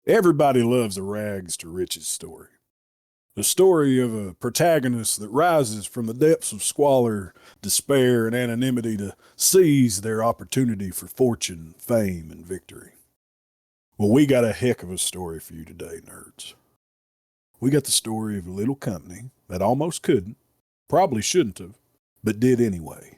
Everybody loves a rags to riches story. The story of a protagonist that rises from the depths of squalor, despair, and anonymity to seize their opportunity for fortune, fame, and victory. Well, we got a heck of a story for you today, nerds. We got the story of a little company that almost couldn't, probably shouldn't have, but did anyway.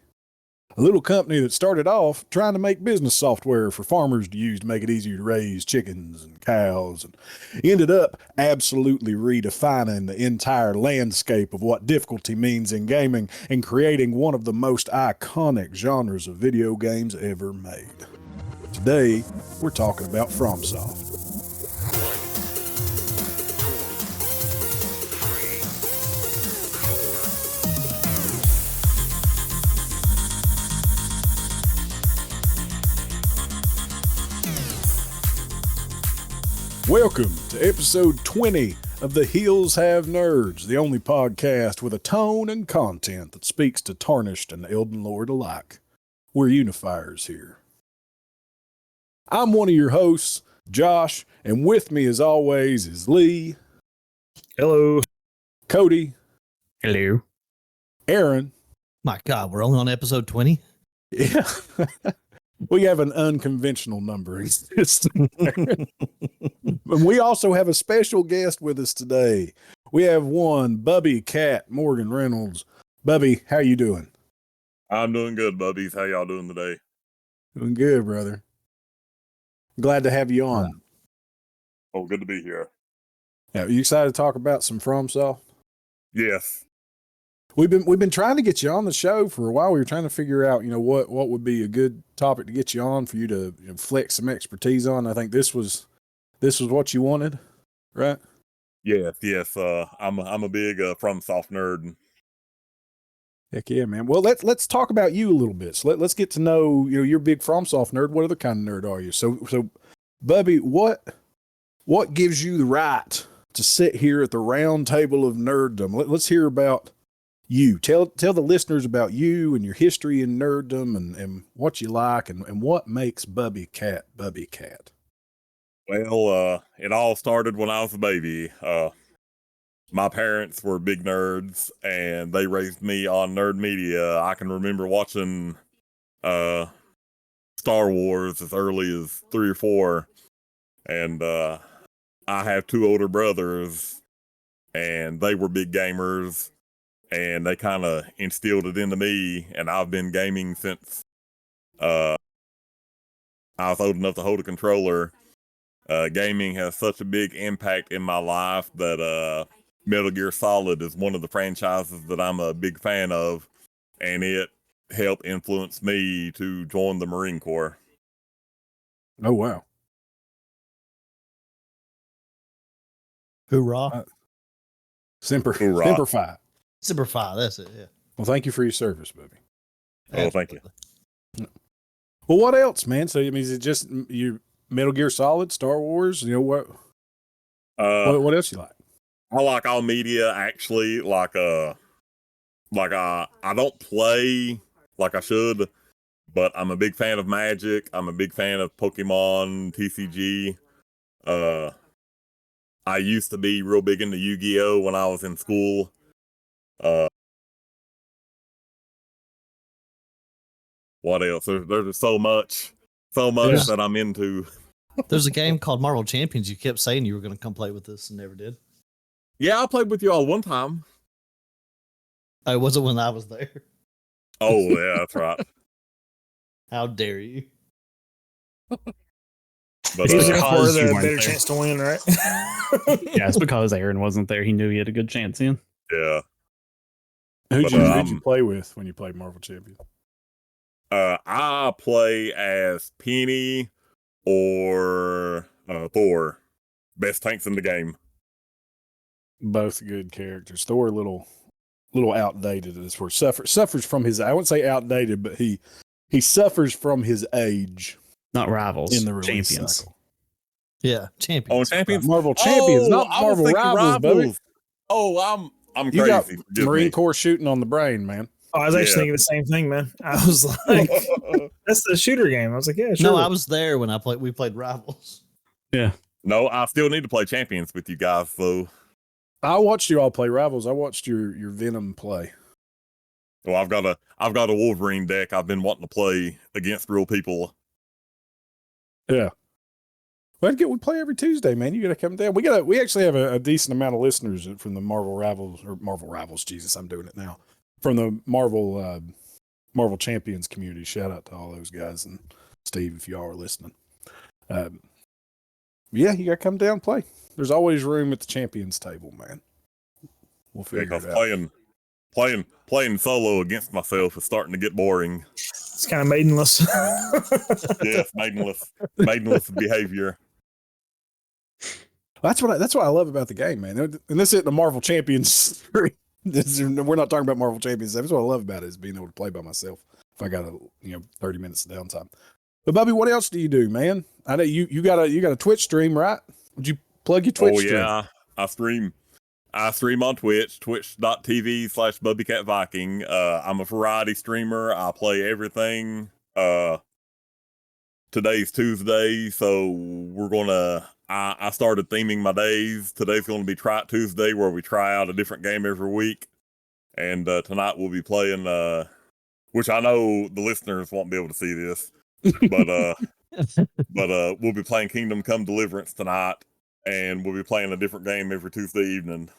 A little company that started off trying to make business software for farmers to use to make it easier to raise chickens and cows, and ended up absolutely redefining the entire landscape of what difficulty means in gaming and creating one of the most iconic genres of video games ever made. Today, we're talking about FromSoft. Welcome to episode 20 of The Hills Have Nerds, the only podcast with a tone and content that speaks to Tarnished and Elden Lord alike. We're unifiers here. I'm one of your hosts, Josh, and with me as always is Lee. Hello. Cody. Hello. Aaron. My God, we're only on episode 20? Yeah. We have an unconventional numbering system. And we also have a special guest with us today. We have one, Bubbycat, Morgan Reynolds. Bubby, how you doing? I'm doing good, Bubbies. How y'all doing today? Doing good, brother. Glad to have you on. Oh, good to be here. Yeah, are you excited to talk about some FromSoft? Yes. We've been trying to get you on the show for a while. We were trying to figure out, what would be a good topic to get you on for you to flex some expertise on. I think this was what you wanted, right? Yes. I'm a big FromSoft nerd. Heck yeah, man. Well, let's talk about you a little bit. So let's get to know, you're a big FromSoft nerd. What other kind of nerd are you? So Bubby, what gives you the right to sit here at the round table of nerddom? Let's hear about you. Tell the listeners about you and your history in nerddom and what you like and what makes Bubbycat Bubbycat. Well, it all started when I was a baby. My parents were big nerds and they raised me on nerd media. I can remember watching Star Wars as early as 3 or 4. And I have 2 older brothers and they were big gamers. And they kind of instilled it into me, and I've been gaming since I was old enough to hold a controller. Gaming has such a big impact in my life that Metal Gear Solid is one of the franchises that I'm a big fan of, and it helped influence me to join the Marine Corps. Oh, wow. Hoorah. Semper Fi. Semper Fi, that's it, yeah. Well, thank you for your service, Bubby. Oh, thank you. Well, what else, man? So, is it just you Metal Gear Solid, Star Wars? What else you like? I like all media, actually. I don't play like I should, but I'm a big fan of Magic. I'm a big fan of Pokemon, TCG. I used to be real big into Yu-Gi-Oh when I was in school. What else? There's so much that I'm into. There's a game called Marvel Champions. You kept saying you were going to come play with us and never did. Yeah, I played with you all one time. It wasn't when I was there. Oh, yeah, that's right. How dare you? But He was looking for the better there. chance to win, right? Yeah, it's because Aaron wasn't there. He knew he had a good chance in. Yeah. Who'd you play with when you played Marvel Champions? I play as Penny or Thor. Best tanks in the game. Both good characters. Thor a little outdated as far suffers from his, I wouldn't say outdated, but he suffers from his age. Not rivals. In the release champions. cycle. Yeah, Champions. Oh, Champions. Marvel Champions, not I was Marvel thinking Rivals, Bubby. Oh, I'm You crazy. got Forgive Marine me. Corps shooting on the brain, man. Oh, I was actually thinking the same thing, man. I was like, that's the shooter game. I was like, yeah, sure. No, I was there when we played Rivals. Yeah. No, I still need to play Champions with you guys, though. I watched you all play Rivals. I watched your Venom play. Well, I've got a Wolverine deck I've been wanting to play against real people. Yeah. We play every Tuesday, man. You got to come down. We actually have a decent amount of listeners from the Marvel Rivals. Jesus, I'm doing it now. From the Marvel Champions community. Shout out to all those guys and Steve if y'all are listening. Yeah, you got to come down and play. There's always room at the Champions table, man. We'll figure it out. Playing solo against myself is starting to get boring. It's kind of maidenless. Yes, maidenless behavior. That's what I love about the game, man. And this isn't a Marvel Champions 3. We're not talking about Marvel Champions. That's what I love about it, is being able to play by myself if I got 30 minutes of downtime. But Bubby, what else do you do, man? I know you got a Twitch stream, right? Would you plug your Twitch stream? Oh yeah, I stream on Twitch, twitch.tv/Bubbycat Viking. I'm a variety streamer. I play everything. Today's Tuesday, so I started theming my days. Today's going to be Try It Tuesday, where we try out a different game every week. And tonight we'll be playing, which I know the listeners won't be able to see this, but we'll be playing Kingdom Come Deliverance tonight, and we'll be playing a different game every Tuesday evening.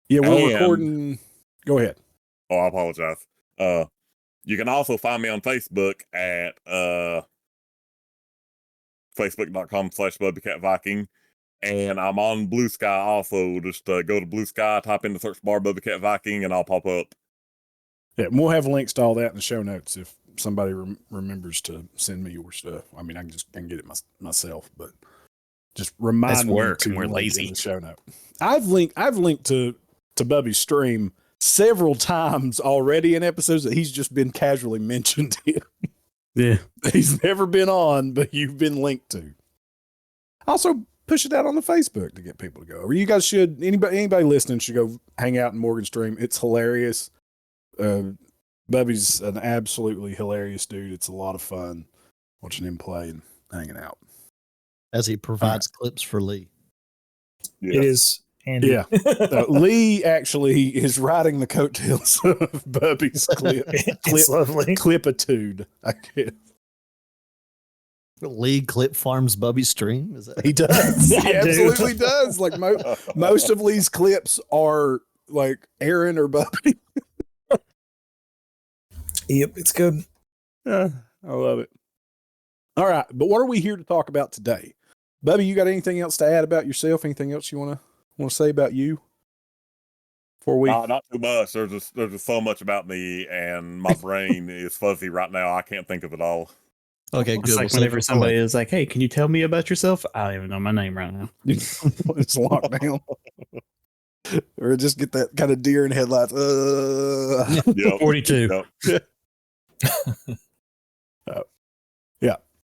Yeah, we're recording. Go ahead. Oh, I apologize. You can also find me on Facebook at facebook.com/Bubbycat and I'm on Blue Sky also. Just go to Blue Sky, type in the search bar Bubbycat Viking, and I'll pop up. Yeah, and we'll have links to all that in the show notes if somebody remembers to send me your stuff. I mean, I can get it myself, but just remind me to we're lazy. In the show note. I've linked to Bubby's stream several times already in episodes that he's just been casually mentioned in. Yeah. He's never been on, but you've been linked to. Also, push it out on the Facebook to get people to go. Or you guys should, anybody listening should go hang out in Morgan's stream. It's hilarious. Bubby's an absolutely hilarious dude. It's a lot of fun watching him play and hanging out. As he provides clips for Lee. Yeah. It is handy. Yeah. Lee actually is riding the coattails of Bubby's It's lovely. clipitude. I guess. Lee clip farms Bubby's stream. Is that He does. He I do. absolutely does. Like most of Lee's clips are like Aaron or Bubby. Yep, it's good. Yeah, I love it. All right, but what are we here to talk about today? Bubby, you got anything else to add about yourself? Anything else you want to say about you? Before we Not too much. There's just so much about me, and my brain is fuzzy right now. I can't think of it all. okay? It's Good. like We'll whenever save it for somebody later. is like, "Hey, can you tell me about yourself?" I don't even know my name right now. it's locked down. Or just get that kind of deer in headlights. Yep. 42. Yep. Yeah.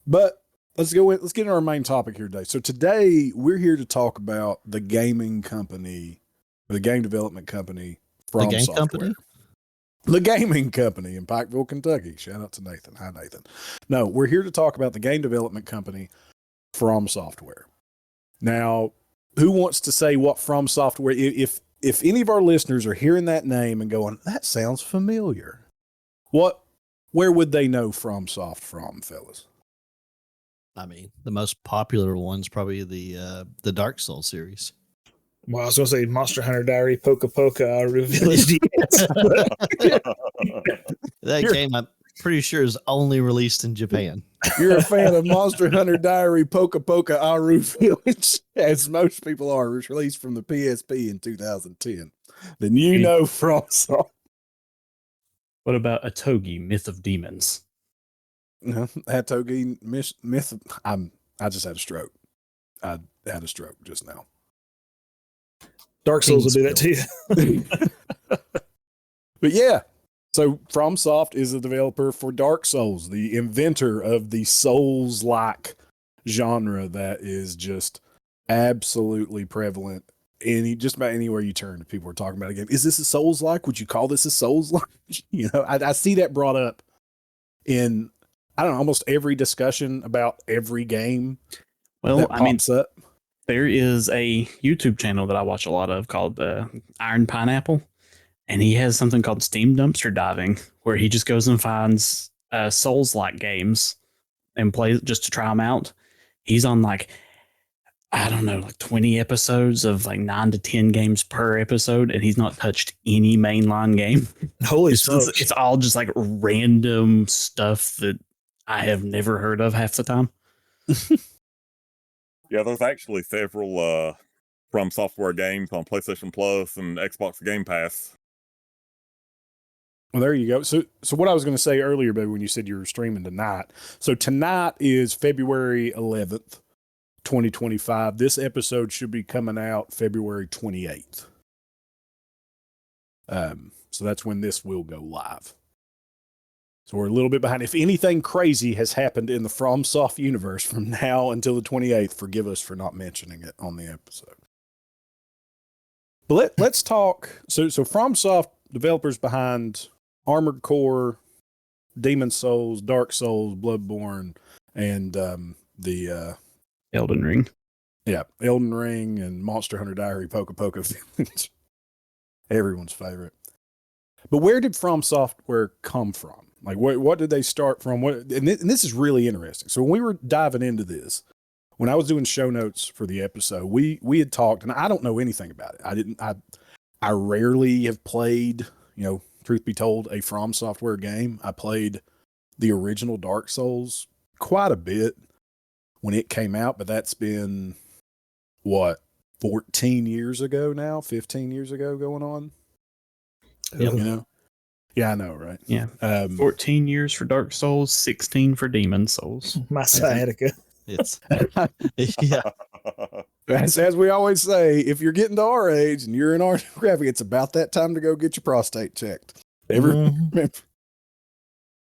But let's get into our main topic here today. So today we're here to talk about the gaming company, the game development company, The game FromSoftware. company? The gaming company in Pikeville, Kentucky. Shout out to Nathan. Hi, Nathan. No, we're here to talk about the game development company, FromSoftware. Now, who wants to say what FromSoftware? If any of our listeners are hearing that name and going, "That sounds familiar," where would they know FromSoft from, fellas? I mean, the most popular one's probably the Dark Souls series. Well, I was going to say Monster Hunter Diary, Poca Poca, Village DS. That game, I'm pretty sure, is only released in Japan. You're a fan of Monster Hunter Diary, Poca Poca Aru Village, as most people are. It was released from the PSP in 2010. Then you know FromSoft. What about Atogi, Myth of Demons? Hatogi myth. I just had a stroke. I had a stroke just now. Dark Souls will do that to you. But yeah, so FromSoft is a developer for Dark Souls, the inventor of the Souls-like genre that is just absolutely prevalent. Just about anywhere you turn, people are talking about a game. Is this a Souls-like? Would you call this a Souls-like? I see that brought up in I don't know, almost every discussion about every game Well, that I mean, pops up. there is a YouTube channel that I watch a lot of called Iron Pineapple, and he has something called Steam Dumpster Diving, where he just goes and finds Souls-like games and plays just to try them out. He's on like, I don't know, like 20 episodes of like 9 to 10 games per episode, and he's not touched any mainline game. Holy smokes. It's all just like random stuff that I have never heard of half the time. Yeah, there's actually several FromSoftware games on PlayStation Plus and Xbox Game Pass. Well, there you go. So what I was going to say earlier, baby, when you said you were streaming tonight. So tonight is February 11th, 2025. This episode should be coming out February 28th. So that's when this will go live. So we're a little bit behind. If anything crazy has happened in the FromSoft universe from now until the 28th, forgive us for not mentioning it on the episode. But let's talk. So FromSoft, developers behind Armored Core, Demon Souls, Dark Souls, Bloodborne, and the Elden Ring. Yeah, Elden Ring and Monster Hunter Diary, Poca Poca Village. Everyone's favorite. But where did FromSoftware come from? Like, what did they start from? And this is really interesting. So when we were diving into this, when I was doing show notes for the episode, we had talked, and I don't know anything about it. I rarely have played, truth be told, a FromSoftware game. I played the original Dark Souls quite a bit when it came out, but that's been, 14 years ago now? 15 years ago going on? Yep. Yeah, I know, right? Yeah. 14 years for Dark Souls, 16 for Demon Souls. My sciatica. It's yeah. As we always say, if you're getting to our age and you're in our demographic, it's about that time to go get your prostate checked. Remember?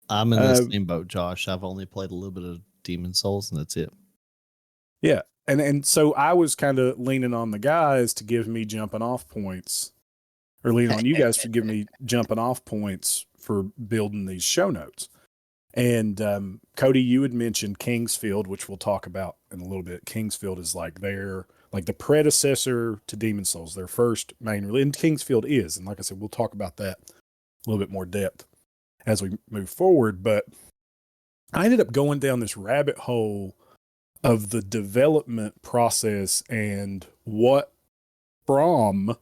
I'm in the same boat, Josh. I've only played a little bit of Demon Souls, and that's it. Yeah, and so I was kind of leaning on the guys to give me jumping off points, or leaning on you guys to give me jumping off points for building these show notes. And Cody, you had mentioned Kingsfield, which we'll talk about in a little bit. Kingsfield is like the predecessor to Demon Souls, their first main release. And Kingsfield is, and like I said, we'll talk about that a little bit more depth as we move forward. But I ended up going down this rabbit hole of the development process and what From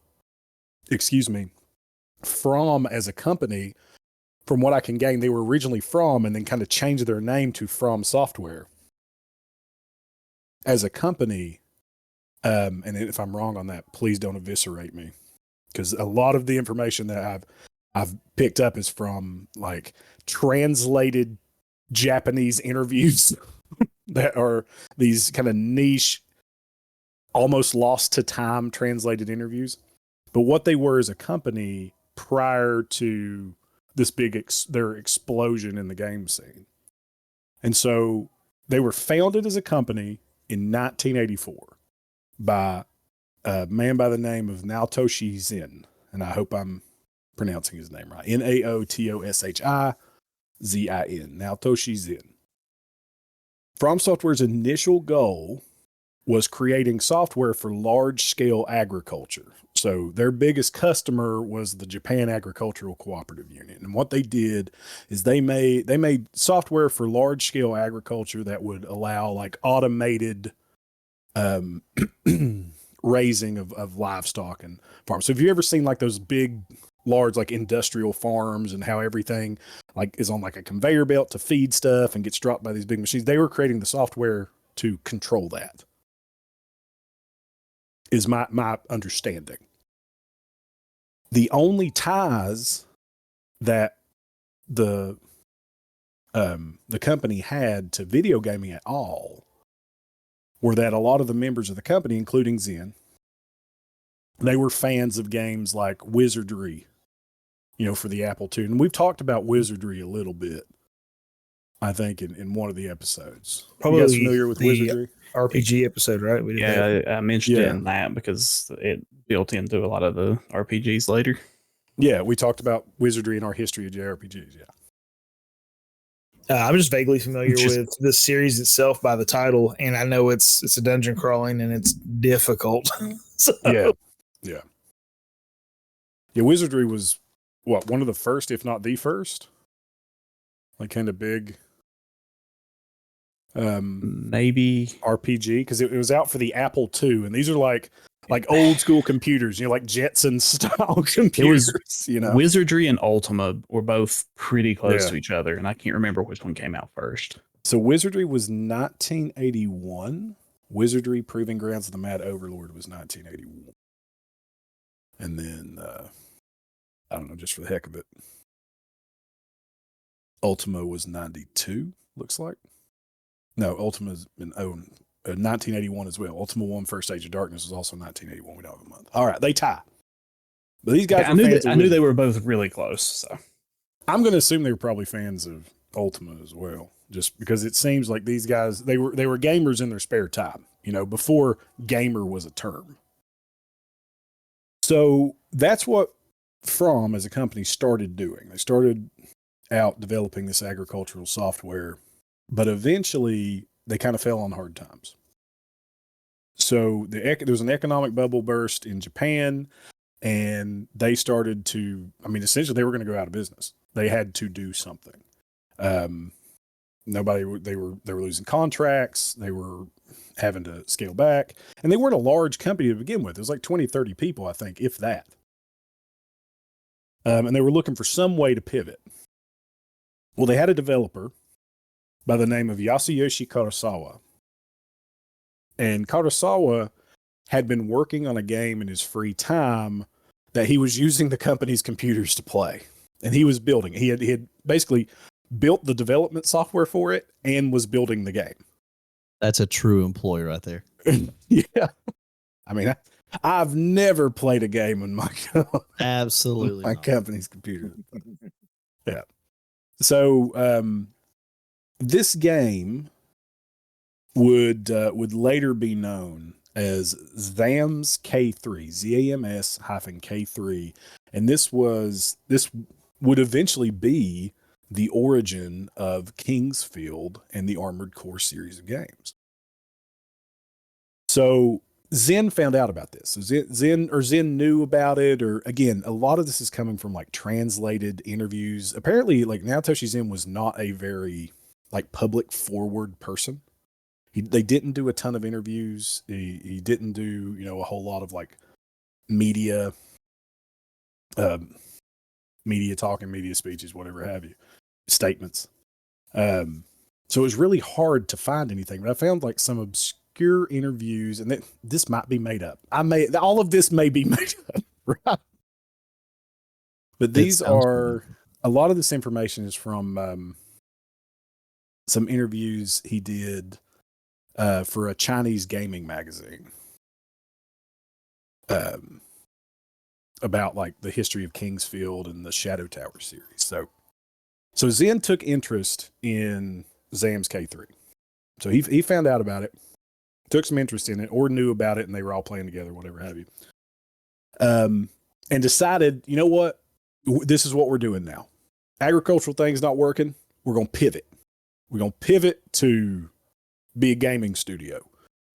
as a company, from what I can gain, they were originally From and then kind of changed their name to FromSoftware as a company. And if I'm wrong on that, please don't eviscerate me, because a lot of the information that I've picked up is from like translated Japanese interviews that are these kind of niche, almost lost to time translated interviews. But what they were as a company prior to this big their explosion in the game scene. And so they were founded as a company in 1984 by a man by the name of Naotoshi Zen. And I hope I'm pronouncing his name right. Naotoshizin. Naotoshi Zen. FromSoftware's initial goal was creating software for large-scale agriculture. So their biggest customer was the Japan Agricultural Cooperative Union. And what they did is they made software for large-scale agriculture that would allow like automated raising of livestock and farms. So have you ever seen like those big, large like industrial farms and how everything like is on like a conveyor belt to feed stuff and gets dropped by these big machines? They were creating the software to control that, is my understanding. The only ties that the company had to video gaming at all were that a lot of the members of the company, including Zen, they were fans of games like Wizardry, for the Apple II. And we've talked about Wizardry a little bit, I think, in one of the episodes. Probably you guys familiar with Wizardry? RPG episode, right? We did that. I mentioned it in that because it built into a lot of the RPGs later. Yeah, we talked about Wizardry in our history of JRPGs, yeah. I'm just vaguely familiar Just- with the series itself by the title, and I know it's a dungeon crawling and it's difficult. So, Yeah. Wizardry was one of the first, if not the first, like kind of big Maybe RPG, because it was out for the Apple II, and these are like old school computers, like Jetson style computers. Wizardry and Ultima were both pretty close Yeah. to each other, and I can't remember which one came out first. So Wizardry was 1981. Wizardry Proving Grounds of the Mad Overlord was 1981. And then, I don't know, just for the heck of it, Ultima was 92, looks like. No, Ultima's been 1981 as well. Ultima 1 First Age of Darkness was also 1981. We don't have a month. All right, they tie. But these guys I knew they were both really close. So I'm going to assume they were probably fans of Ultima as well, just because it seems like these guys, they were gamers in their spare time, before gamer was a term. So that's what From as a company started doing. They started out developing this agricultural software, but eventually they kind of fell on hard times. So there was an economic bubble burst in Japan, and they started to, essentially they were going to go out of business. They had to do something. They were losing contracts. They were having to scale back, and they weren't a large company to begin with. It was like 20, 30 people, I think, if that. And they were looking for some way to pivot. Well, they had a developer by the name of Yasuyoshi Karasawa. And Karasawa had been working on a game in his free time that he was using the company's computers to play. And he was building it. He had basically built the development software for it and was building the game. That's a true employee right there. Yeah. I've never played a game in my Absolutely my not. company's computer. Yeah. So this game would later be known as ZAMS K3, ZAMS-K3, and this would eventually be the origin of Kingsfield and the Armored Core series of games. So Zen found out about this. So Zen knew about it, or again, a lot of this is coming from like translated interviews. Apparently, like Naotoshi Zen was not a very like public forward person. They didn't do a ton of interviews. He didn't do, a whole lot of like media talking, media speeches, whatever have you, statements. So it was really hard to find anything, but I found like some obscure interviews, and this might be made up. All of this may be made up, right? But these are, a lot of this information is from some interviews he did for a Chinese gaming magazine about like the history of Kingsfield and the Shadow Tower series. So Zen took interest in ZAMS K3. So he found out about it, took some interest in it, or knew about it, and they were all playing together, whatever have you. And decided, you know what? This is what we're doing now. Agricultural thing's not working. We're going to pivot. We're going to pivot to be a gaming studio,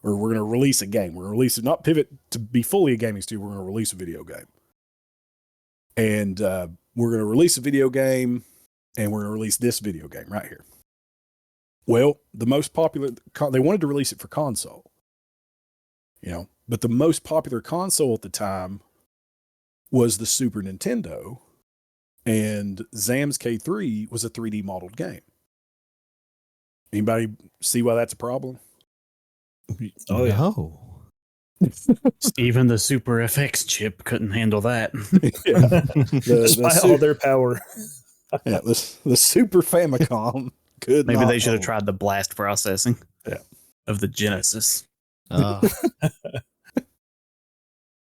or we're going to release a game. We're going to release it, not pivot to be fully a gaming studio. We're going to release a video game. And we're going to release a video game, and we're going to release this video game right here. Well, the most popular, they wanted to release it for console, but the most popular console at the time was the Super Nintendo, and ZAMS K3 was a 3D modeled game. Anybody see why that's a problem? Oh, yeah. No. even the Super FX chip couldn't handle that. Despite all their power. Yeah, the Super Famicom could Maybe not they should have hold. tried the blast processing Yeah. of the Genesis.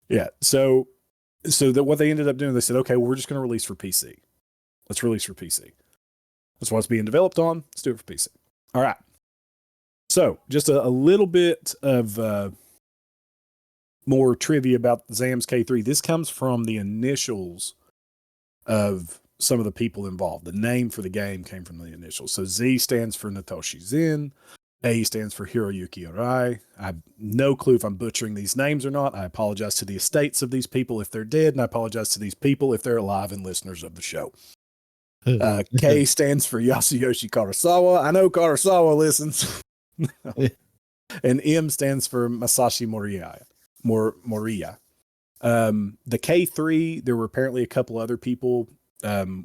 Yeah. So what they ended up doing, they said, okay, well, we're just going to release for PC. Let's release for PC. That's what it's being developed on. Let's do it for PC. All right. So just a little bit of more trivia about ZAMS K3. This comes from the initials of some of the people involved. The name for the game came from the initials. So Z stands for Natoshi Zen. A stands for Hiroyuki Arai. I have no clue if I'm butchering these names or not. I apologize to the estates of these people if they're dead, and I apologize to these people if they're alive and listeners of the show. K stands for Yasuyoshi Karasawa. I know Karasawa listens. And M stands for Masashi Moriya. The K3, there were apparently a couple other people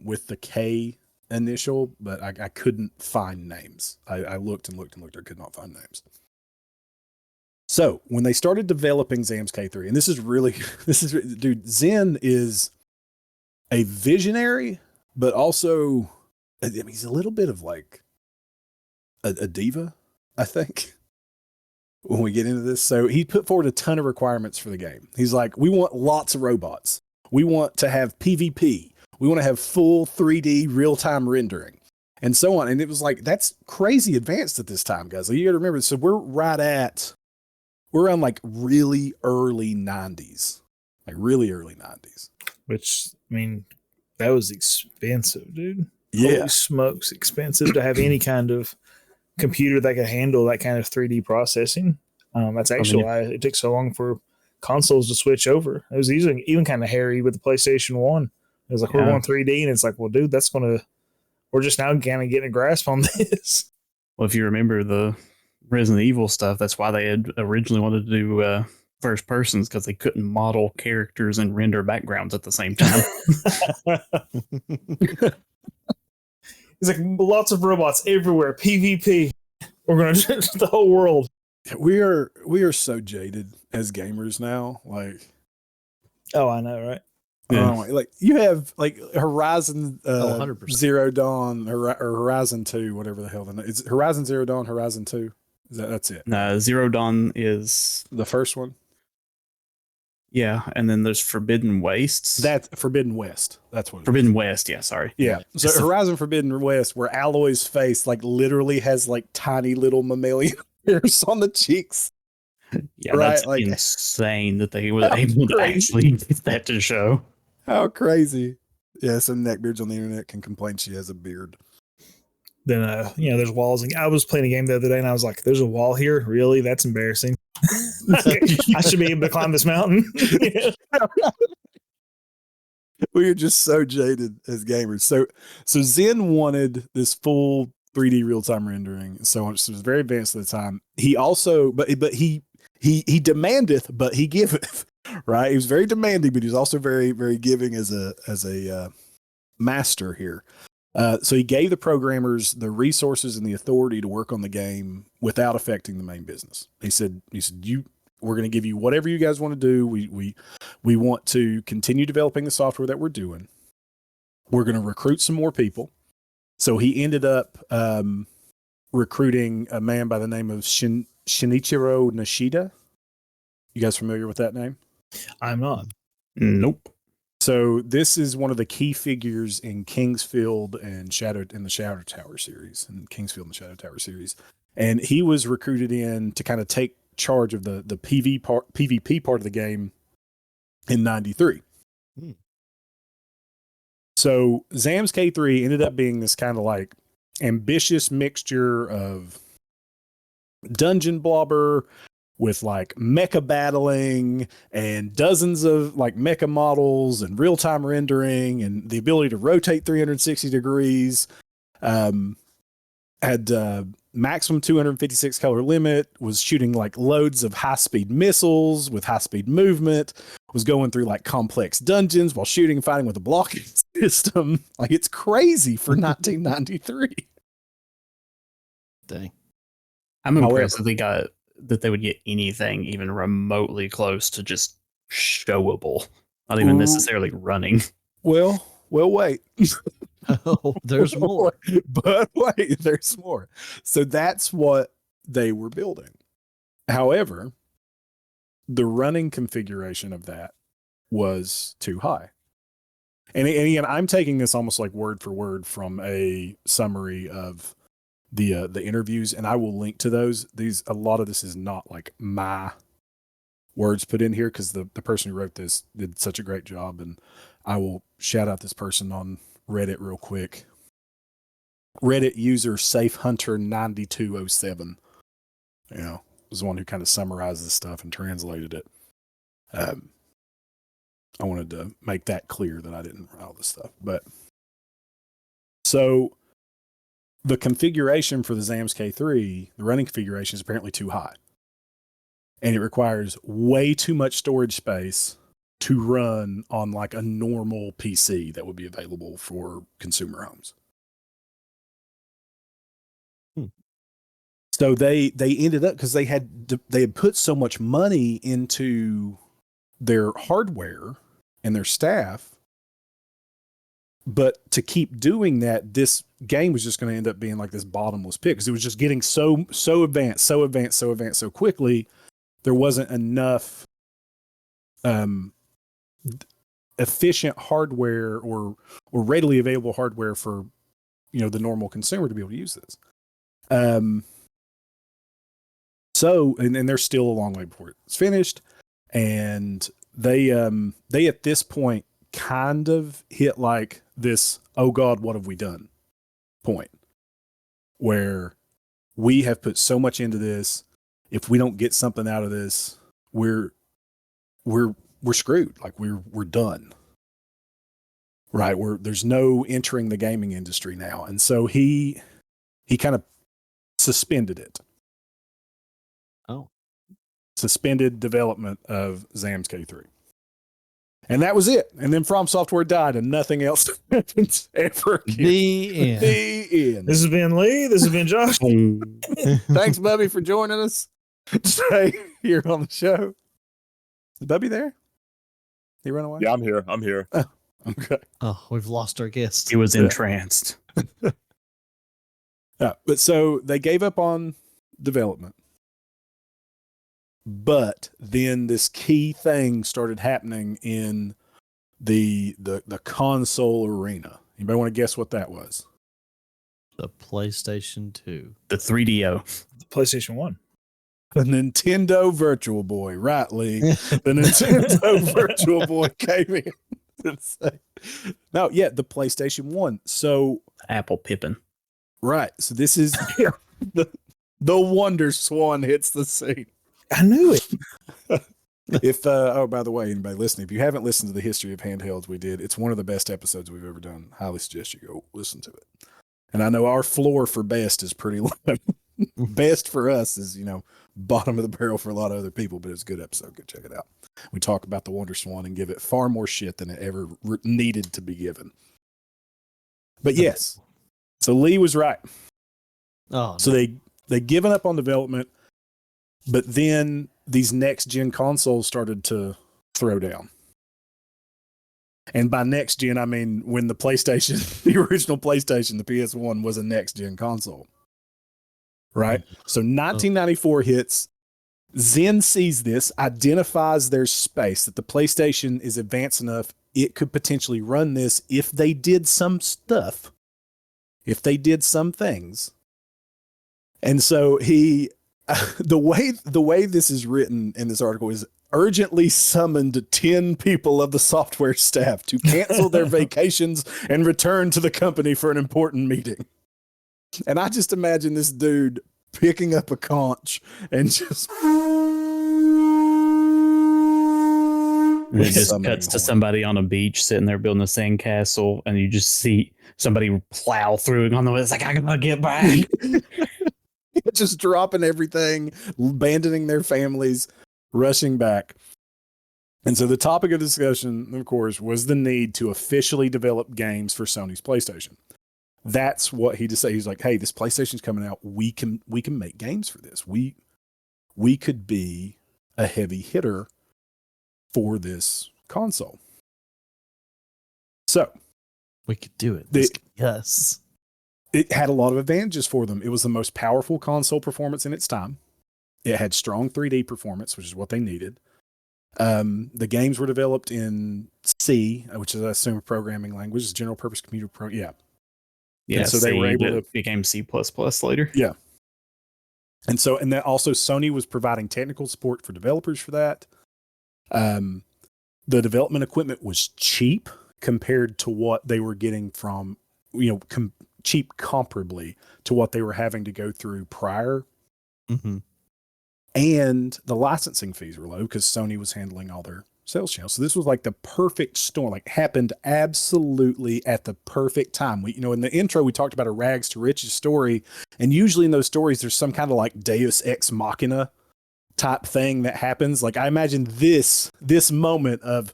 with the K initial, but I couldn't find names. I looked and looked and looked. I could not find names. So when they started developing Zam's K3, and dude, Zen is a visionary, but also, I mean, he's a little bit of like a diva, I think, when we get into this. So he put forward a ton of requirements for the game. He's like, we want lots of robots. We want to have PvP. We want to have full 3D real-time rendering and so on. And it was like, that's crazy advanced at this time, guys. Like, you got to remember, so we're around like really early 90s, Which, I mean, that was expensive, dude. Yeah. Holy smokes, expensive to have any kind of computer that could handle that kind of 3D processing. That's actually why it took so long for consoles to switch over. It was even kind of hairy with the PlayStation 1. It was like, we're going 3D, and it's like, well, dude, we're just now kind of getting a grasp on this. Well, if you remember the Resident Evil stuff, that's why they had originally wanted to do first persons, because they couldn't model characters and render backgrounds at the same time. It's like lots of robots everywhere, PvP. We're going to change the whole world. We are so jaded as gamers now. Like, oh, I know, right? Yeah. Like you have like Horizon 100%. Zero Dawn or Horizon 2, whatever the hell it's Horizon Zero Dawn, Horizon 2. That's it. Zero Dawn is The first one. Yeah, and then there's Forbidden Wastes. That's Forbidden West. That's what Forbidden West, yeah, sorry. Yeah. So Horizon Forbidden West, where Aloy's face like literally has like tiny little mammalian hairs on the cheeks. Yeah, right? that's Like, insane that they were able to actually get that to show. How crazy. Yeah, some neckbeards on the internet can complain she has a beard. Then, there's walls. And I was playing a game the other day, and I was like, there's a wall here? Really? That's embarrassing. I should be able to climb this mountain. We are just so jaded as gamers. So Zen wanted this full 3D real-time rendering and so on. So it was very advanced at the time. He also, but he demandeth, but he giveth. Right? He was very demanding, but he was also very, very giving as a master here. So he gave the programmers the resources and the authority to work on the game without affecting the main business. He said, we're going to give you whatever you guys want to do. We want to continue developing the software that we're doing. We're going to recruit some more people. So he ended up recruiting a man by the name of Shinichiro Nishida. You guys familiar with that name? I'm not. Nope. So this is one of the key figures in Kingsfield and the Shadow Tower series, and he was recruited in to kind of take charge of the PvP part of the game in '93. So Zam's K3 ended up being this kind of like ambitious mixture of dungeon blobber with like mecha battling and dozens of like mecha models and real-time rendering and the ability to rotate 360 degrees. Had maximum 256 color limit, was shooting like loads of high-speed missiles with high-speed movement, was going through like complex dungeons while shooting and fighting with a blocking system. Like, it's crazy for 1993. Dang. I'm impressed that they would get anything even remotely close to just showable, not even necessarily running. Well, wait. Oh, there's more. But wait, there's more. So that's what they were building. However, the running configuration of that was too high. And again, I'm taking this almost like word for word from a summary of the interviews, and I will link to those. A lot of this is not like my words put in here, because the person who wrote this did such a great job, and I will shout out this person on Reddit real quick. Reddit user SafeHunter9207, was the one who kind of summarized this stuff and translated it. I wanted to make that clear that I didn't write all this stuff. But so the configuration for the ZAMS K3, the running configuration is apparently too high. And it requires way too much storage space to run on like a normal PC that would be available for consumer homes. So they ended up, because they had put so much money into their hardware and their staff, but to keep doing that, this game was just going to end up being like this bottomless pit, because it was just getting so advanced so quickly. There wasn't enough efficient hardware or readily available hardware for the normal consumer to be able to use this. So they're still a long way before it's finished, and they at this point kind of hit like this, oh God, what have we done point, where we have put so much into this. If we don't get something out of this, we're screwed. Like we're done. Right. There's no entering the gaming industry now. And so he kind of suspended it. Oh. Suspended development of ZAMS K3. And that was it. And then FromSoftware died and nothing else happens ever again. The end. The end. This has been Lee. This has been Josh. Thanks, Bubby, for joining us today here on the show. Is Bubby there? He run away? Yeah, I'm here. Okay. Oh, we've lost our guest. He was entranced. Yeah, but so they gave up on development. But then this key thing started happening in the console arena. Anybody want to guess what that was? The PlayStation 2. The 3DO. PlayStation 1. The Nintendo Virtual Boy, right, Lee? The Nintendo Virtual Boy came in. No, yeah, the PlayStation 1. So Apple Pippin. right. So this is the Wonder Swan hits the scene. I knew it. If by the way, anybody listening, if you haven't listened to the history of handhelds we did, it's one of the best episodes we've ever done. Highly suggest you go listen to it. And I know our floor for best is pretty low. Best for us is, bottom of the barrel for a lot of other people, but it's a good episode. Go check it out. We talk about the Wonder Swan and give it far more shit than it ever needed to be given. But yes, so Lee was right. Oh, So they given up on development, but then these next gen consoles started to throw down. And by next gen, I mean when the PlayStation, the original PlayStation, the PS1 was a next gen console. Right? So 1994 hits. Zen sees this, identifies their space, that the PlayStation is advanced enough, it could potentially run this if they did some stuff, if they did some things. And so he, the way this is written in this article is urgently summoned 10 people of the software staff to cancel their vacations and return to the company for an important meeting. And I just imagine this dude picking up a conch and just And it just cuts to somebody on a beach sitting there building a sandcastle, and you just see somebody plow through it on the way. It's like, I gotta get back. just dropping everything, abandoning their families, rushing back. And so the topic of discussion, of course, was the need to officially develop games for Sony's PlayStation. That's what he decided. He's like, hey, this PlayStation's coming out. We can make games for this. We could be a heavy hitter for this console. So we could do it. Yes. It had a lot of advantages for them. It was the most powerful console performance in its time. It had strong 3D performance, which is what they needed. The games were developed in C, which is, I assume, a programming language, is general purpose computer program. Yeah. Yeah, and so they were able to became C++ later. Yeah. And that also Sony was providing technical support for developers for that. The development equipment was cheap compared to what they were getting from, cheap comparably to what they were having to go through prior. Mm-hmm. And the licensing fees were low because Sony was handling all their sales channels. So this was like the perfect storm, like happened absolutely at the perfect time. We, in the intro, we talked about a rags to riches story. And usually in those stories, there's some kind of like Deus ex machina type thing that happens. Like I imagine this moment of,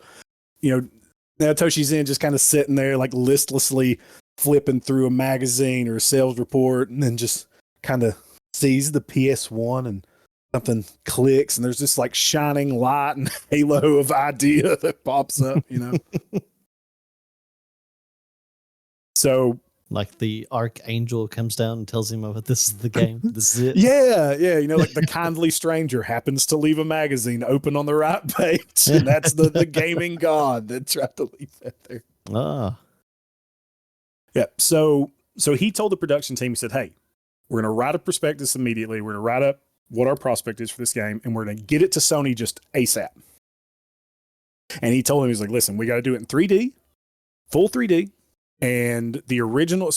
now Toshi Zen just kind of sitting there like listlessly flipping through a magazine or a sales report, and then just kind of sees the PS1 and something clicks, and there's this like shining light and halo of idea that pops up, So like the archangel comes down and tells him, "Oh, this is the game. This is it." Yeah. Like the kindly stranger happens to leave a magazine open on the right page, and that's the gaming god that tried to leave that there. Ah. Yeah. So he told the production team, he said, "Hey, we're going to write a prospectus immediately. We're going to write up what our prospect is for this game, and we're going to get it to Sony just ASAP." And he told him, he's like, "Listen, we got to do it in 3D, full 3D. And the original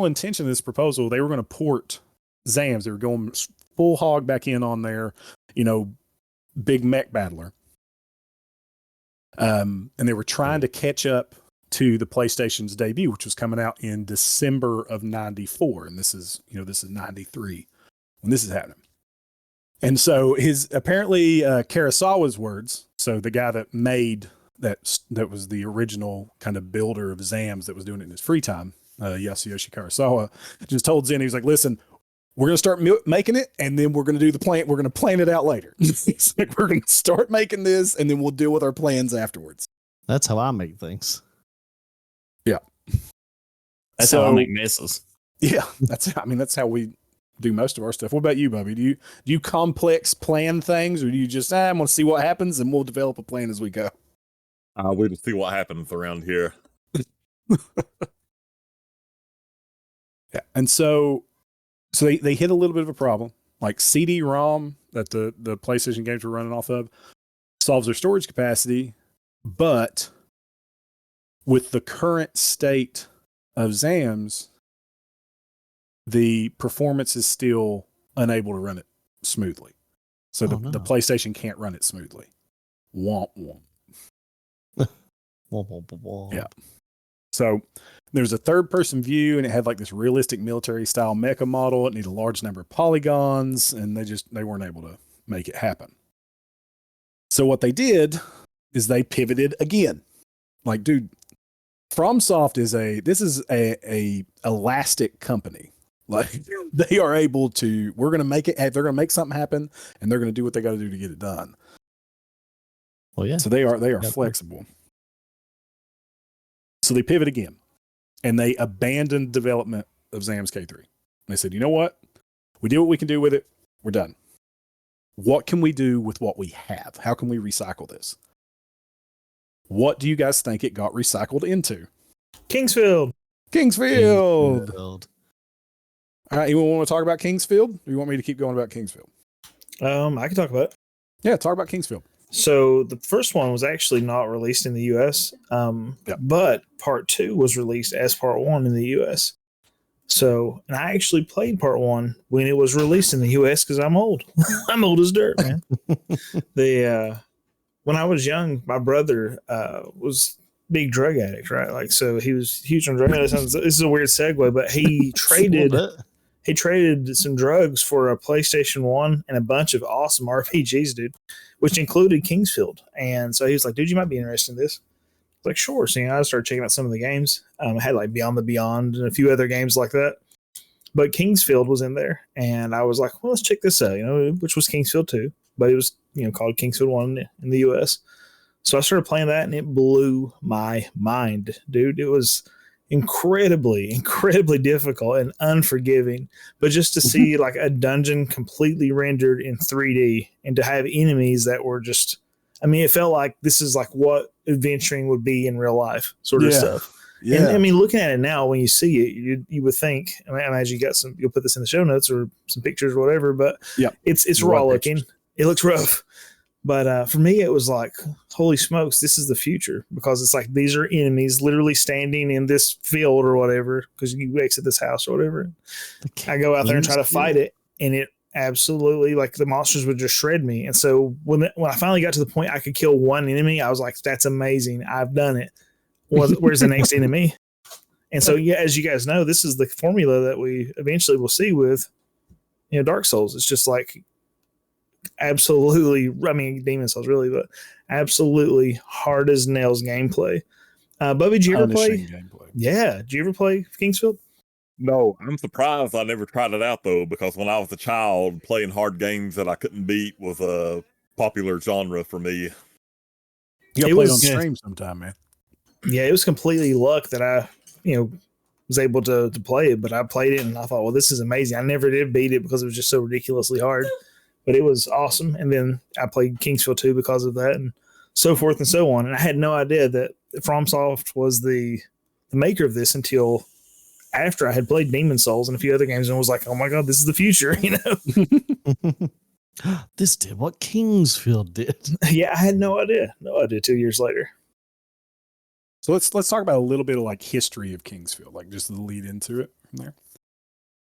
intention of this proposal, they were going to port Zams. They were going full hog back in on their, big mech battler. And they were trying to catch up to the PlayStation's debut, which was coming out in December of 94. And this is 93 when this is happening. And so apparently Kurosawa's words, so the guy that made that was the original kind of builder of Zams that was doing it in his free time, Yasuyoshi Kurosawa, just told Zen, he was like, "Listen, we're going to start making it, and then we're going to do the plan. We're going to plan it out later." It's like, we're going to start making this, and then we'll deal with our plans afterwards. That's how I make things. Yeah. That's how I make messes. Yeah. That's how we do most of our stuff. What about you, Bubby? Do you complex plan things, or do you just, I'm going to see what happens and we'll develop a plan as we go? We will see what happens around here. Yeah. And so they hit a little bit of a problem. Like CD-ROM that the PlayStation games were running off of solves their storage capacity, but with the current state of Zams, the performance is still unable to run it smoothly. So the PlayStation can't run it smoothly. Womp womp. Yeah. So there's a third person view, and it had like this realistic military style mecha model. It needed a large number of polygons, and they weren't able to make it happen. So what they did is they pivoted again. Like, dude, FromSoft is a elastic company. Like, they are able to, we're going to make it, they're going to make something happen, and they're going to do what they got to do to get it done. Well, yeah. So they are flexible. So they pivot again, and they abandoned development of Zams K3. And they said, "You know what? We did what we can do with it. We're done. What can we do with what we have? How can we recycle this?" What do you guys think it got recycled into? Kingsfield. All right, anyone want to talk about Kingsfield? Or you want me to keep going about Kingsfield? I can talk about it. Yeah, talk about Kingsfield. So the first one was actually not released in the US, but part 2 was released as part 1 in the US. So, and I actually played part 1 when it was released in the US because I'm old. I'm old as dirt, man. When I was young, my brother was a big drug addict, right? Like, so he was huge on drugs. This is a weird segue, but he traded some drugs for a PlayStation 1 and a bunch of awesome RPGs, dude, which included Kingsfield. And so he was like, "Dude, you might be interested in this." I was like, "Sure." So I started checking out some of the games. I had like Beyond the Beyond and a few other games like that. But Kingsfield was in there. And I was like, "Well, let's check this out," which was Kingsfield 2. But it was, called Kingsfield 1 in the US. So I started playing that, and it blew my mind, dude. It was incredibly difficult and unforgiving, but just to see like a dungeon completely rendered in 3D and to have enemies that were just, it felt like this is like what adventuring would be in real life sort of stuff. Yeah. And looking at it now, when you see it, you would think, I imagine you'll put this in the show notes or some pictures or whatever, but it's raw looking. It looks rough, But for me, it was like, holy smokes, this is the future, because it's like these are enemies literally standing in this field or whatever, because you exit this house or whatever. I go out there and try to fight it, and it absolutely, like, the monsters would just shred me. And so when I finally got to the point I could kill one enemy, I was like, that's amazing. I've done it. Where's the next enemy? And so, yeah, as you guys know, this is the formula that we eventually will see with, Dark Souls. It's just like absolutely, I mean, Demon Souls really, but absolutely hard as nails gameplay. Bubby, did you ever play? Gameplay. Yeah, did you ever play Kingsfield? No, I'm surprised I never tried it out though, because when I was a child, playing hard games that I couldn't beat was a popular genre for me. You gotta play it on stream sometime, man. Yeah, it was completely luck that I, was able to play it, but I played it and I thought, well, this is amazing. I never did beat it because it was just so ridiculously hard, but it was awesome. And then I played Kingsfield 2 because of that, and so forth and so on. And I had no idea that FromSoft was the maker of this until after I had played Demon Souls and a few other games, and was like, oh my God, this is the future, This did what Kingsfield did. Yeah, I had no idea 2 years later. So let's talk about a little bit of like history of Kingsfield, like just the lead into it from there.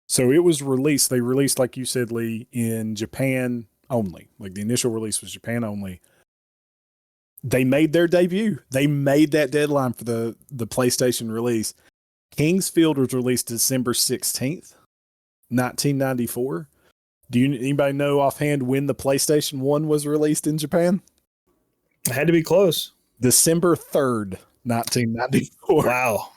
So it was released. They released, like you said, Lee, in Japan only. Like the initial release was Japan only. They made their debut. They made that deadline for the PlayStation release. Kingsfield was released December 16th, 1994. Anybody know offhand when the PlayStation 1 was released in Japan? It had to be close. December 3rd, 1994. Wow.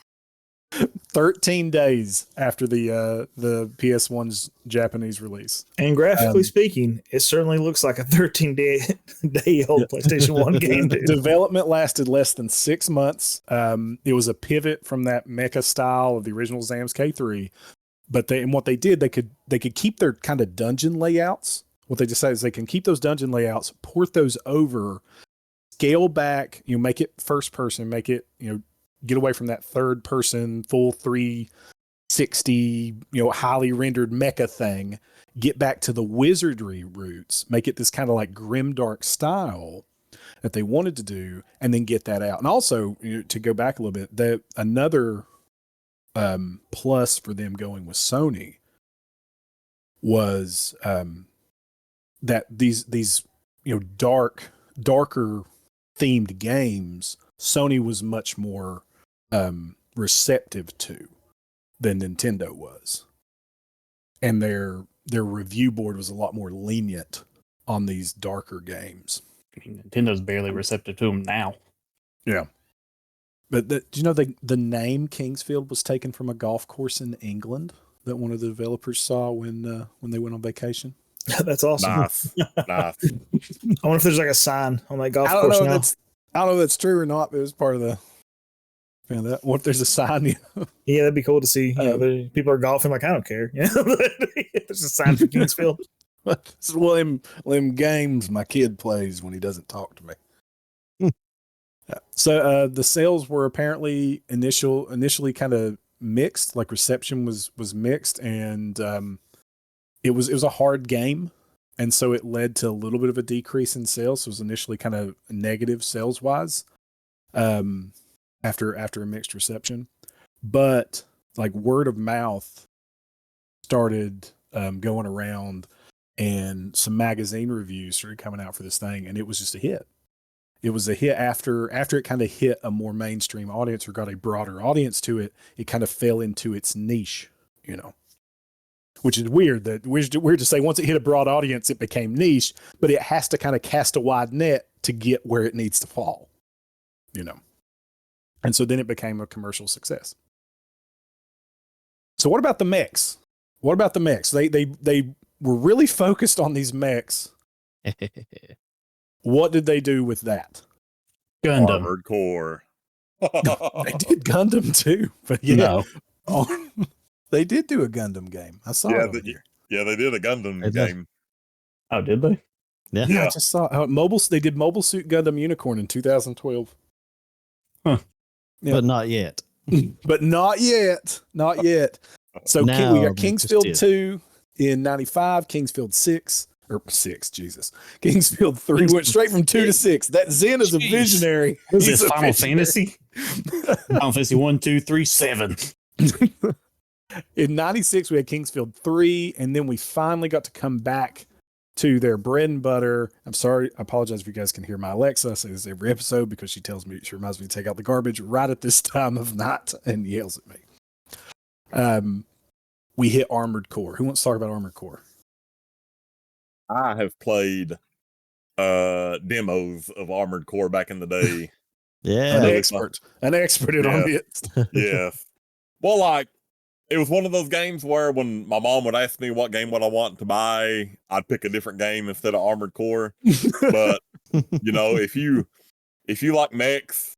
13 days after the PS1's Japanese release. And graphically speaking, it certainly looks like a 13-day old PlayStation 1 game. Development lasted less than 6 months. It was a pivot from that mecha style of the original Zams K3. But what they did, they could keep their kind of dungeon layouts. What they decided is they can keep those dungeon layouts, port those over, scale back, make it first person, make it, get away from that third person, full 360, highly rendered mecha thing, get back to the wizardry roots, make it this kind of like grimdark style that they wanted to do, and then get that out. And also, to go back a little bit, that another plus for them going with Sony was that these darker themed games Sony was much more receptive to than Nintendo was, and their review board was a lot more lenient on these darker games. Nintendo's barely receptive to them now. Yeah. But do you know the name Kingsfield was taken from a golf course in England that one of the developers saw when they went on vacation? That's awesome. Nice. I wonder if there's like a sign on that golf course now. I don't know if that's true or not, but it was part of the. What if there's a sign? Yeah, that'd be cool to see. People are golfing like, I don't care. There's a sign for Kingsfield. This is one of them games my kid plays when he doesn't talk to me. So the sales were apparently initially kind of mixed, like reception was mixed, and it was a hard game, and so it led to a little bit of a decrease in sales. So it was initially kind of negative sales wise, after a mixed reception, but like word of mouth started going around, and some magazine reviews started coming out for this thing, and it was just a hit. It was a hit after it kind of hit a more mainstream audience or got a broader audience to it. It kind of fell into its niche, which is weird. Weird to say once it hit a broad audience, it became niche, but it has to kind of cast a wide net to get where it needs to fall, And so then it became a commercial success. So what about the mechs? They were really focused on these mechs. What did they do with that? Gundam. Armored Core. They did Gundam too, but they did do a Gundam game. I saw it over here. Yeah, they did a Gundam game. Oh, did they? Yeah, I just saw They did Mobile Suit Gundam Unicorn in 2012. Huh. Yeah. But not yet. But not yet. Not yet. So we got Kingsfield 2 in 95, Kingsfield 6 or 6, Jesus. Kingsfield 3 went straight from 2 to 6. That Zen is a Jeez. visionary. Is He's this a Final visionary. Fantasy? Final Fantasy 1, 2, 3, 7. In 96, we had Kingsfield 3, and then we finally got to come back to their bread and butter. I'm sorry, I apologize if you guys can hear my Alexa. I say this every episode because she reminds me to take out the garbage right at this time of night and yells at me. We hit Armored Core. Who wants to talk about Armored Core? I have played demos of Armored Core back in the day. Yeah. An really expert in Yeah. it. Yeah. Well, like, it was one of those games where when my mom would ask me what game would I want to buy, I'd pick a different game instead of Armored Core. But you know, if you like mechs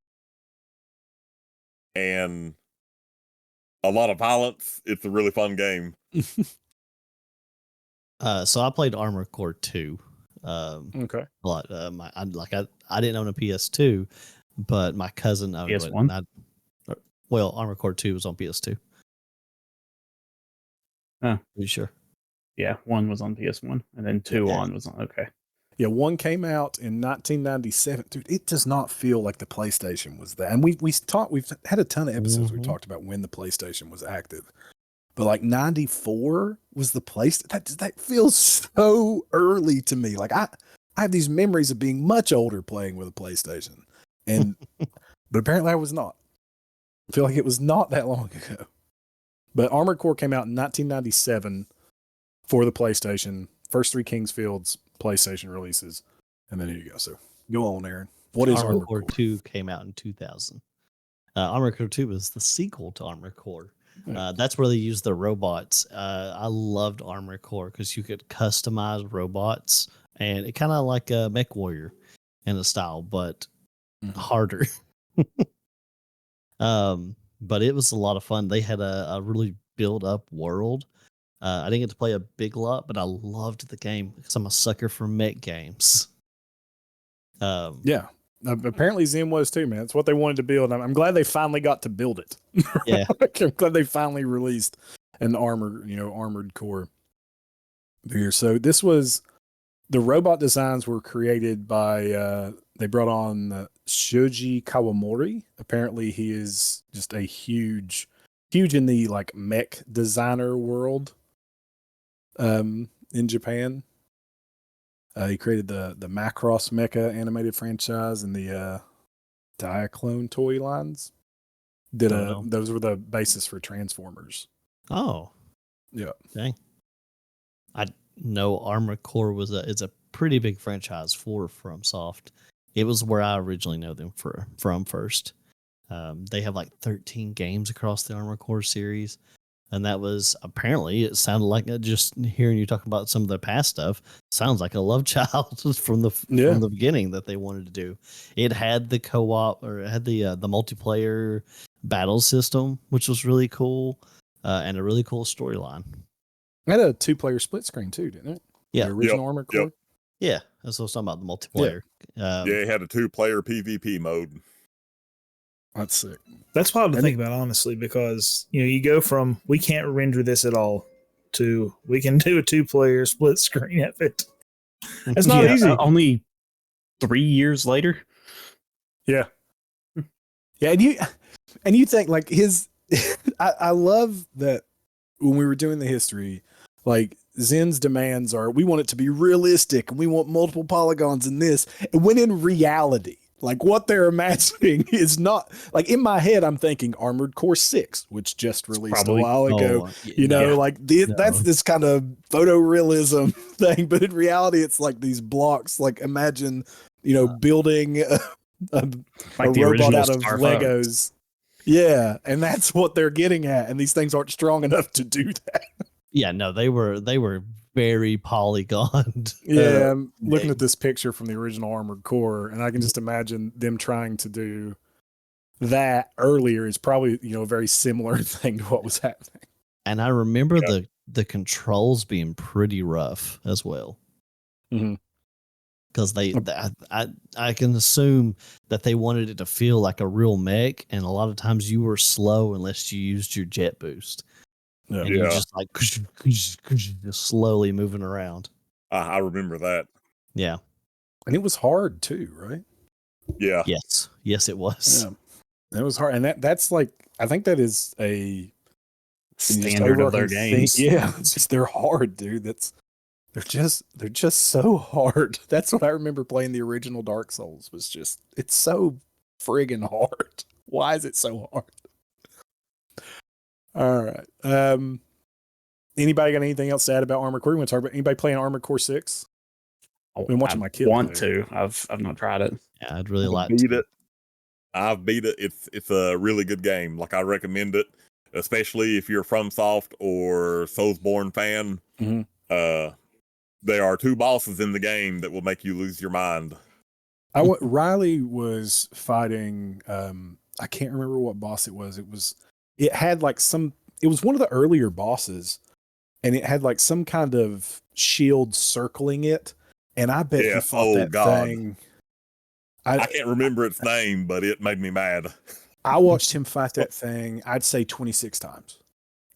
and a lot of violence, it's a really fun game. So I played Armored Core 2. Okay. A lot. I didn't own a PS2, but my cousin owned PS1? it. Well, Armored Core 2 was on PS2. Huh. Are you sure? Yeah, 1 was on PS1, and then 2 Yeah. on was on. Okay. Yeah, 1 came out in 1997. Dude, it does not feel like the PlayStation was that. And we've had a ton of episodes we talked about when the PlayStation was active. But like 94 was the PlayStation. That feels so early to me. Like I have these memories of being much older playing with a PlayStation. And but apparently I was not. I feel like it was not that long ago. But Armored Core came out in 1997 for the PlayStation. First 3 Kingsfields PlayStation releases. And then here you go. So go on, Aaron. What is Armored Core 2 came out in 2000. Armored Core 2 was the sequel to Armored Core. That's where they used the robots. I loved Armored Core because you could customize robots, and it kind of like a Mech Warrior in a style, but harder. But it was a lot of fun. They had a really built up world. I didn't get to play a big lot, but I loved the game because I'm a sucker for mech games. Yeah. Apparently Zen was too, man. It's what they wanted to build. I'm glad they finally got to build it. Yeah. I'm glad they finally released an Armored Core here. So this was the robot designs were created by they brought on Shoji Kawamori. Apparently he is just a huge in the like mech designer world in Japan. He created the Macross Mecha animated franchise and the Diaclone toy lines. Those were the basis for Transformers. Oh. Yeah. Dang. I know Armored Core is a pretty big franchise for FromSoft. It was where I originally know them from first. They have like 13 games across the Armored Core series. And that was apparently, it sounded like just hearing you talk about some of the past stuff sounds like a love child from the beginning that they wanted to do. It had the co-op, or it had the multiplayer battle system, which was really cool, and a really cool storyline. It had a 2-player split screen too, didn't it? Yeah. The original Armored Core. Yeah, that's what I was talking about, the multiplayer. Yeah, it had a 2-player PvP mode. That's sick. That's wild to think about, honestly, because you go from we can't render this at all to we can do a 2-player split screen of it. It's not easy. Only 3 years later. Yeah. Yeah, and you think like his I love that when we were doing the history, like Zen's demands are we want it to be realistic and we want multiple polygons in this. And when in reality, like what they're imagining is not like in my head, I'm thinking Armored Core 6, which just released a while ago. That's this kind of photorealism thing, but in reality, it's like these blocks. Like imagine, building a robot out of Legos. Yeah, and that's what they're getting at, and these things aren't strong enough to do that. Yeah, no, they were very polygoned. Yeah, I'm looking at this picture from the original Armored Core, and I can just imagine them trying to do that earlier is probably, a very similar thing to what was happening. And I remember the controls being pretty rough as well. Mm-hmm. Because I can assume that they wanted it to feel like a real mech, and a lot of times you were slow unless you used your jet boost. Yeah. And you're just like just slowly moving around. I remember that. Yeah. And it was hard too, right? Yeah. Yes. Yes, it was. Yeah. It was hard. And that's like, I think that is a Standard of their games. Yeah. It's just, they're hard, dude. They're just so hard. That's what I remember playing the original Dark Souls was just, it's so friggin' hard. Why is it so hard? All right. Anybody got anything else to add about Armored Core? You want to talk about anybody playing Armored Core 6? I've been watching my kid want play to. I've not tried it. Yeah, I'd really like beat to. it. I've beat it. It's a really good game. Like I recommend it, especially if you're a FromSoft or Soulsborne fan. Mm-hmm. There are 2 bosses in the game that will make you lose your mind. Riley was fighting. I can't remember what boss it was. It had like it was one of the earlier bosses, and it had like some kind of shield circling it. And I bet he fought thing. I can't remember its name, but it made me mad. I watched him fight that thing, I'd say 26 times.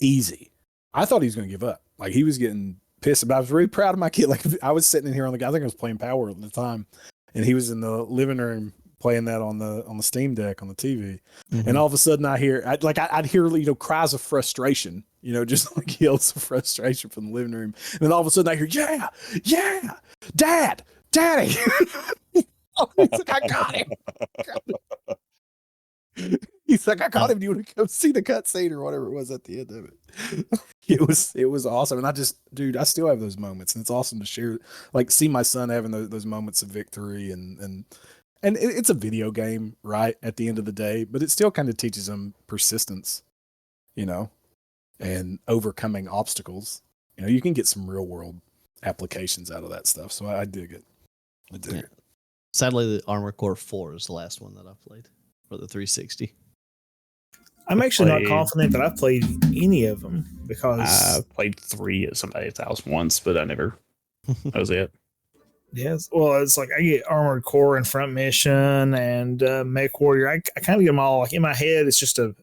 Easy. I thought he was going to give up. Like he was getting pissed, but I was really proud of my kid. Like I was sitting in here I think I was playing Power at the time, and he was in the living room playing that on the Steam Deck on the TV. Mm-hmm. And all of a sudden I'd hear cries of frustration, just like yells of frustration from the living room. And then all of a sudden I hear, yeah, daddy. He's like, I got him. He's like, I got him. Do you want to come see the cutscene or whatever it was at the end of it? It was awesome. And I still have those moments, and it's awesome to share, like see my son having those moments of victory and it's a video game, right? At the end of the day, but it still kind of teaches him persistence, and overcoming obstacles. You can get some real world applications out of that stuff. So I dig it. I dig it. Sadly, the Armored Core 4 is the last one that I played for the 360. I'm actually not confident that I've played any of them because I played 3 at somebody's house once, but I never. That was it. Yes. Well, it's like I get Armored Core and Front Mission and Mech Warrior. I kind of get them all like in my head. It's just a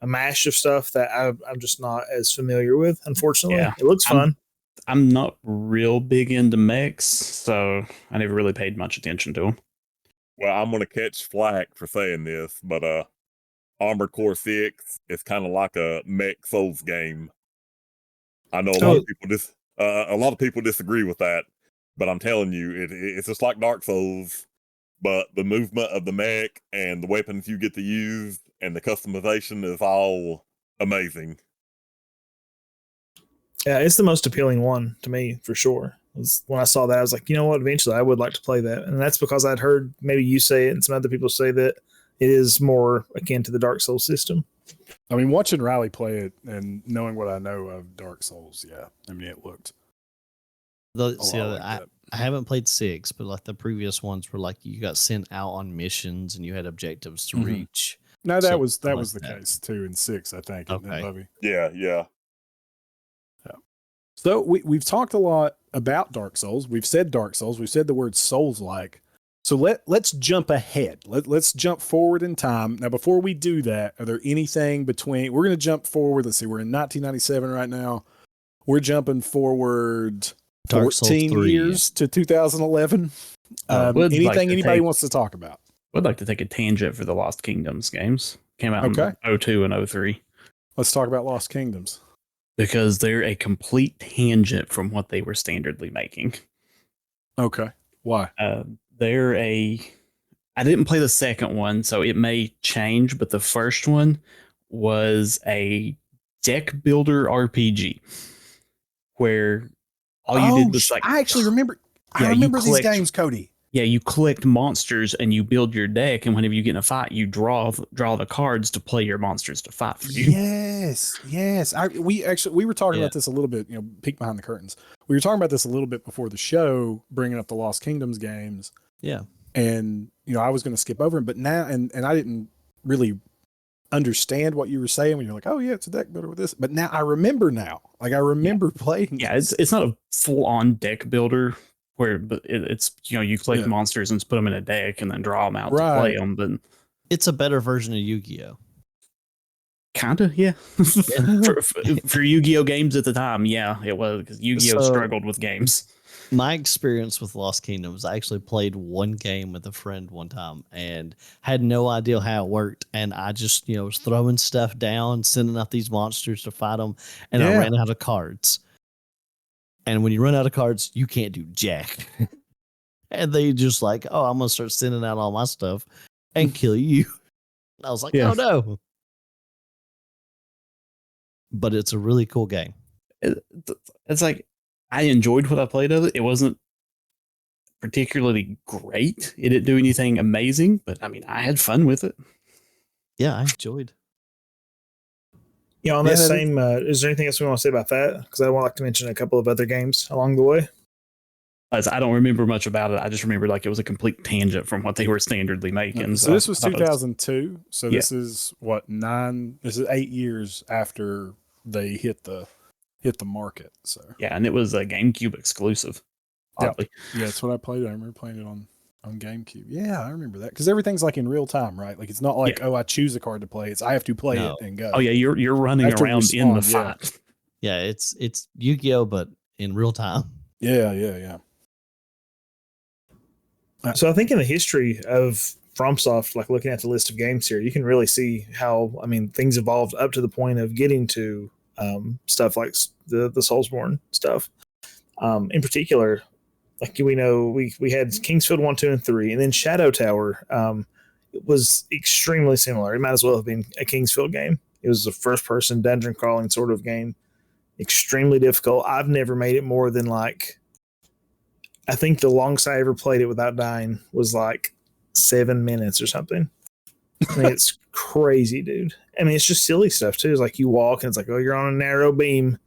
mash of stuff that I'm just not as familiar with. Unfortunately, It looks fun. I'm not real big into mechs, so I never really paid much attention to them. Well, I'm gonna catch flack for saying this, but Armored Core 6 is kind of like a mech Souls game. I know a lot of people disagree with that, but I'm telling you, it's just like Dark Souls, but the movement of the mech and the weapons you get to use and the customization is all amazing. Yeah, it's the most appealing one to me for sure. When I saw that, I was like, you know what? Eventually, I would like to play that, and that's because I'd heard maybe you say it and some other people say that it is more akin to the Dark Souls system. I mean, watching Riley play it and knowing what I know of Dark Souls, it looked. I haven't played 6, but like the previous ones were like you got sent out on missions and you had objectives to reach. No, that was the case too in 6, I think. Okay. Bubby? Yeah. So we've talked a lot about Dark Souls. We've said Dark Souls. We've said the word Souls-like. So let's jump ahead. Let's jump forward in time. Now, before we do that, are there anything between? We're going to jump forward. Let's see. We're in 1997 right now. We're jumping forward 14 years to 2011. Anything anybody wants to talk about? Would like to take a tangent for the Lost Kingdoms games. Came out in 02 and 03. Let's talk about Lost Kingdoms. Because they're a complete tangent from what they were standardly making. Okay. Why? I didn't play the second one, so it may change, but the first one was a deck builder RPG where all you did was like... I actually remember. I remember these games, Cody. Yeah, you collect monsters and you build your deck, and whenever you get in a fight, you draw the cards to play your monsters to fight for you. Yes. We were talking about this a little bit, peek behind the curtains. We were talking about this a little bit before the show, bringing up the Lost Kingdoms games. Yeah. And, I was going to skip over them, but now, and I didn't really understand what you were saying when you're like, oh yeah, it's a deck builder with this. But now I remember playing. Yeah, it's not a full on deck builder. But it's you collect monsters and put them in a deck and then draw them out to play them. But it's a better version of Yu-Gi-Oh. Kinda, yeah. for Yu-Gi-Oh games at the time, yeah, it was because Yu-Gi-Oh struggled with games. My experience with Lost Kingdoms, I actually played one game with a friend one time and had no idea how it worked. And I just, was throwing stuff down, sending out these monsters to fight them. And I ran out of cards. And when you run out of cards, you can't do jack. And they just like, oh, I'm going to start sending out all my stuff and kill you. And I was like, oh no. But it's a really cool game. It's like, I enjoyed what I played of it. It wasn't particularly great. It didn't do anything amazing, but I mean, I had fun with it. Yeah, I enjoyed. On that same, is there anything else we want to say about that? Because I would like to mention a couple of other games along the way. As I don't remember much about it. I just remember like it was a complete tangent from what they were standardly making. So this was 2002. So this is what, 8 years after they hit the market. So yeah, and it was a GameCube exclusive. Oddly. Yeah, that's what I played. I remember playing it on GameCube. Yeah, I remember that because everything's like in real time, right? Like it's not like I choose a card to play. It's I have to play it and go. Oh yeah, you're running around in the fight. Yeah, it's Yu-Gi-Oh, but in real time. Yeah. So I think in the history of FromSoft, like looking at the list of games here, you can really see how things evolved up to the point of getting to stuff like the Soulsborne stuff. In particular, like we know, we had Kingsfield 1, 2, and 3, and then Shadow Tower. It was extremely similar. It might as well have been a Kingsfield game. It was a first-person dungeon crawling sort of game. Extremely difficult. I've never made it more than I think the longest I ever played it without dying was 7 minutes or something. It's crazy, dude. It's just silly stuff too. It's like you walk and it's like, oh, you're on a narrow beam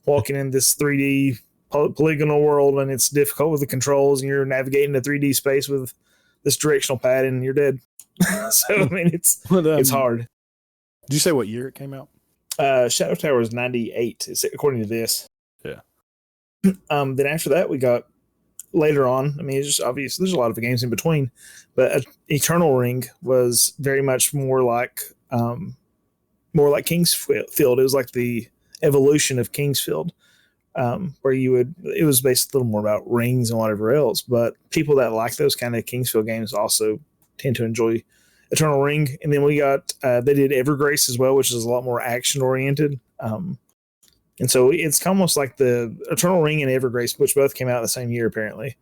walking in this 3D polygonal world, and it's difficult with the controls, and you're navigating the 3D space with this directional pad, and you're dead. So it's hard. Did you say what year it came out? Shadow Tower is 98, according to this. Yeah. Then after that, we got later on. It's just obvious. There's a lot of games in between, but Eternal Ring was very much more like Kingsfield. It was like the evolution of Kingsfield. Where it was based a little more about rings and whatever else, but people that like those kind of Kingsfield games also tend to enjoy Eternal Ring. And then we got, they did Evergrace as well, which is a lot more action oriented. And so it's almost like the Eternal Ring and Evergrace, which both came out the same year, apparently,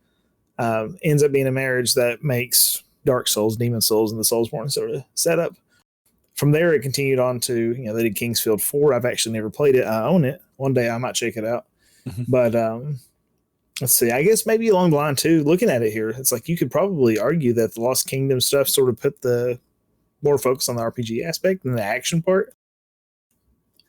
ends up being a marriage that makes Dark Souls, Demon Souls, and the Soulsborne sort of setup. From there, it continued on to, they did Kingsfield 4. I've actually never played it. I own it. One day I might check it out. But let's see. I guess maybe along the line too. Looking at it here, it's like you could probably argue that the Lost Kingdom stuff sort of put the more focus on the RPG aspect than the action part.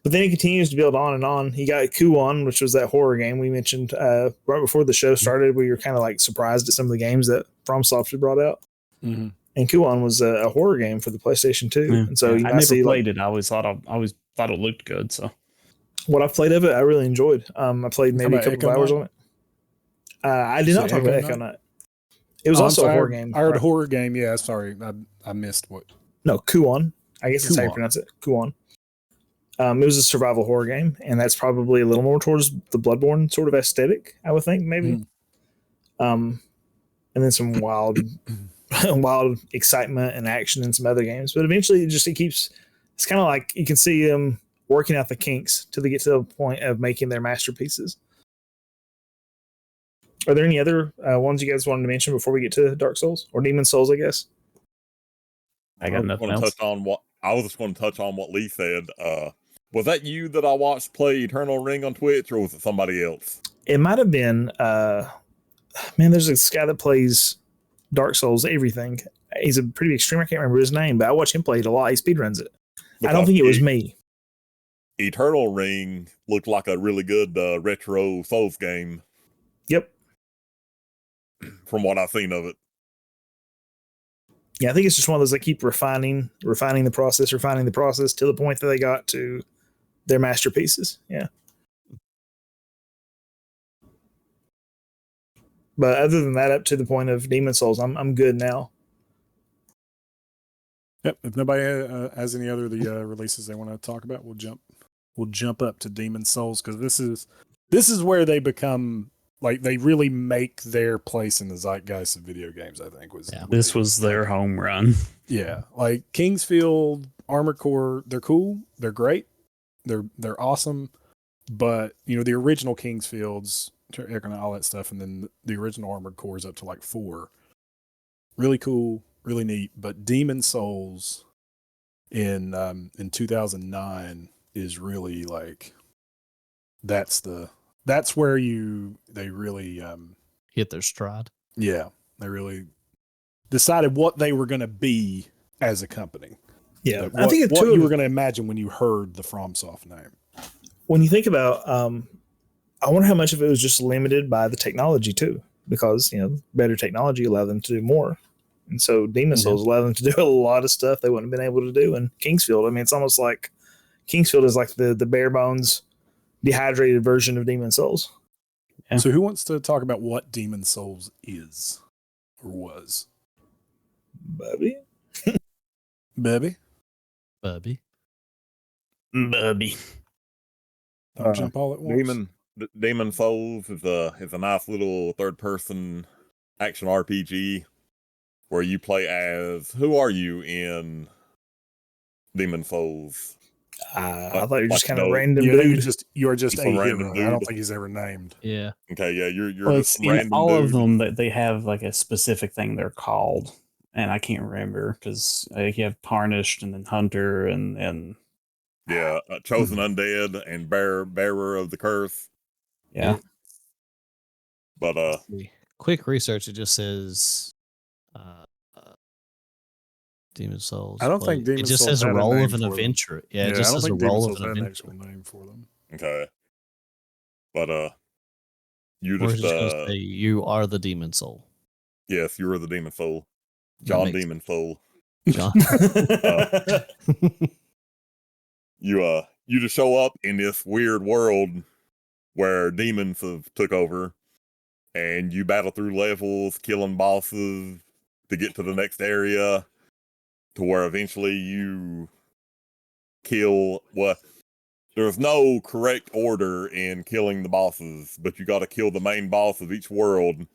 But then he continues to build on and on. He got Kuon, which was that horror game we mentioned right before the show started. We were kind of surprised at some of the games that FromSoft had brought out. Mm-hmm. And Kuon was a horror game for the PlayStation 2. Yeah. And so I never played it. I always thought it looked good. So. What I've played of it, I really enjoyed. I played maybe a couple of hours on it. I did not talk about Echo Knight. It was also a horror game. I heard horror game. Yeah, sorry. I missed what. No, Kuon. I guess that's how you pronounce it. Kuon. It was a survival horror game, and that's probably a little more towards the Bloodborne sort of aesthetic, I would think, maybe. And then some wild excitement and action in some other games. But eventually, it's kind of like you can see them working out the kinks till they get to the point of making their masterpieces. Are there any other ones you guys wanted to mention before we get to Dark Souls or Demon Souls, I guess? I got nothing else. I was just going to touch on what Lee said. Was that you that I watched play Eternal Ring on Twitch, or was it somebody else? It might have been, there's this guy that plays Dark Souls, everything. He's a pretty extreme. I can't remember his name, but I watch him play it a lot. He speedruns it. Because I don't think it was me. Eternal Ring looked like a really good retro Souls game. Yep. From what I've seen of it. Yeah, I think it's just one of those that keep refining the process to the point that they got to their masterpieces. Yeah. But other than that, up to the point of Demon Souls, I'm good now. Yep. If nobody has any other releases they want to talk about, we'll jump up to Demon Souls, because this is where they become like they really make their place in the zeitgeist of video games. I think was This was their home run. Yeah, like Kingsfield, Armored Core, they're cool, they're great, they're awesome, but the original Kingsfields, all that stuff, and then the original Armored Core is up to like 4. Really cool, really neat, but Demon Souls in 2009 is really like that's where they really hit their stride. Yeah, they really decided what they were going to be as a company. Yeah, I think what you were going to imagine when you heard the FromSoft name. When you think about, I wonder how much of it was just limited by the technology too, because better technology allowed them to do more, and so Demon Souls allowed them to do a lot of stuff they wouldn't have been able to do in Kingsfield. I mean, it's almost like Kingsfield is like the bare bones, dehydrated version of Demon Souls. Yeah. So, who wants to talk about what Demon Souls is or was? Bubby. Bubby. Don't jump all at once. Demon Souls is a nice little third-person action RPG where you play as. Who are you in Demon Souls? I thought you were just kind of random. You're just a hero. I don't think he's ever named. Yeah. Okay. Yeah. You're just random. All dude. Of them that they have like a specific thing they're called, and I can't remember because you have Tarnished and then Hunter and. Yeah, Chosen Undead and Bearer of the Curse. Yeah. But quick research, it just says Demon Souls. I don't think Demon Souls. It just says a role of an adventurer. Yeah, it just says a role of an adventurer. Actual name for them. Okay. But you or just say you are the Demon Soul. Yes, you are the Demon Soul. John Demon Soul. John. You just show up in this weird world where demons have took over, and you battle through levels, killing bosses to get to the next area, to where eventually you kill. Well, there's no correct order in killing the bosses, but you got to kill the main boss of each world,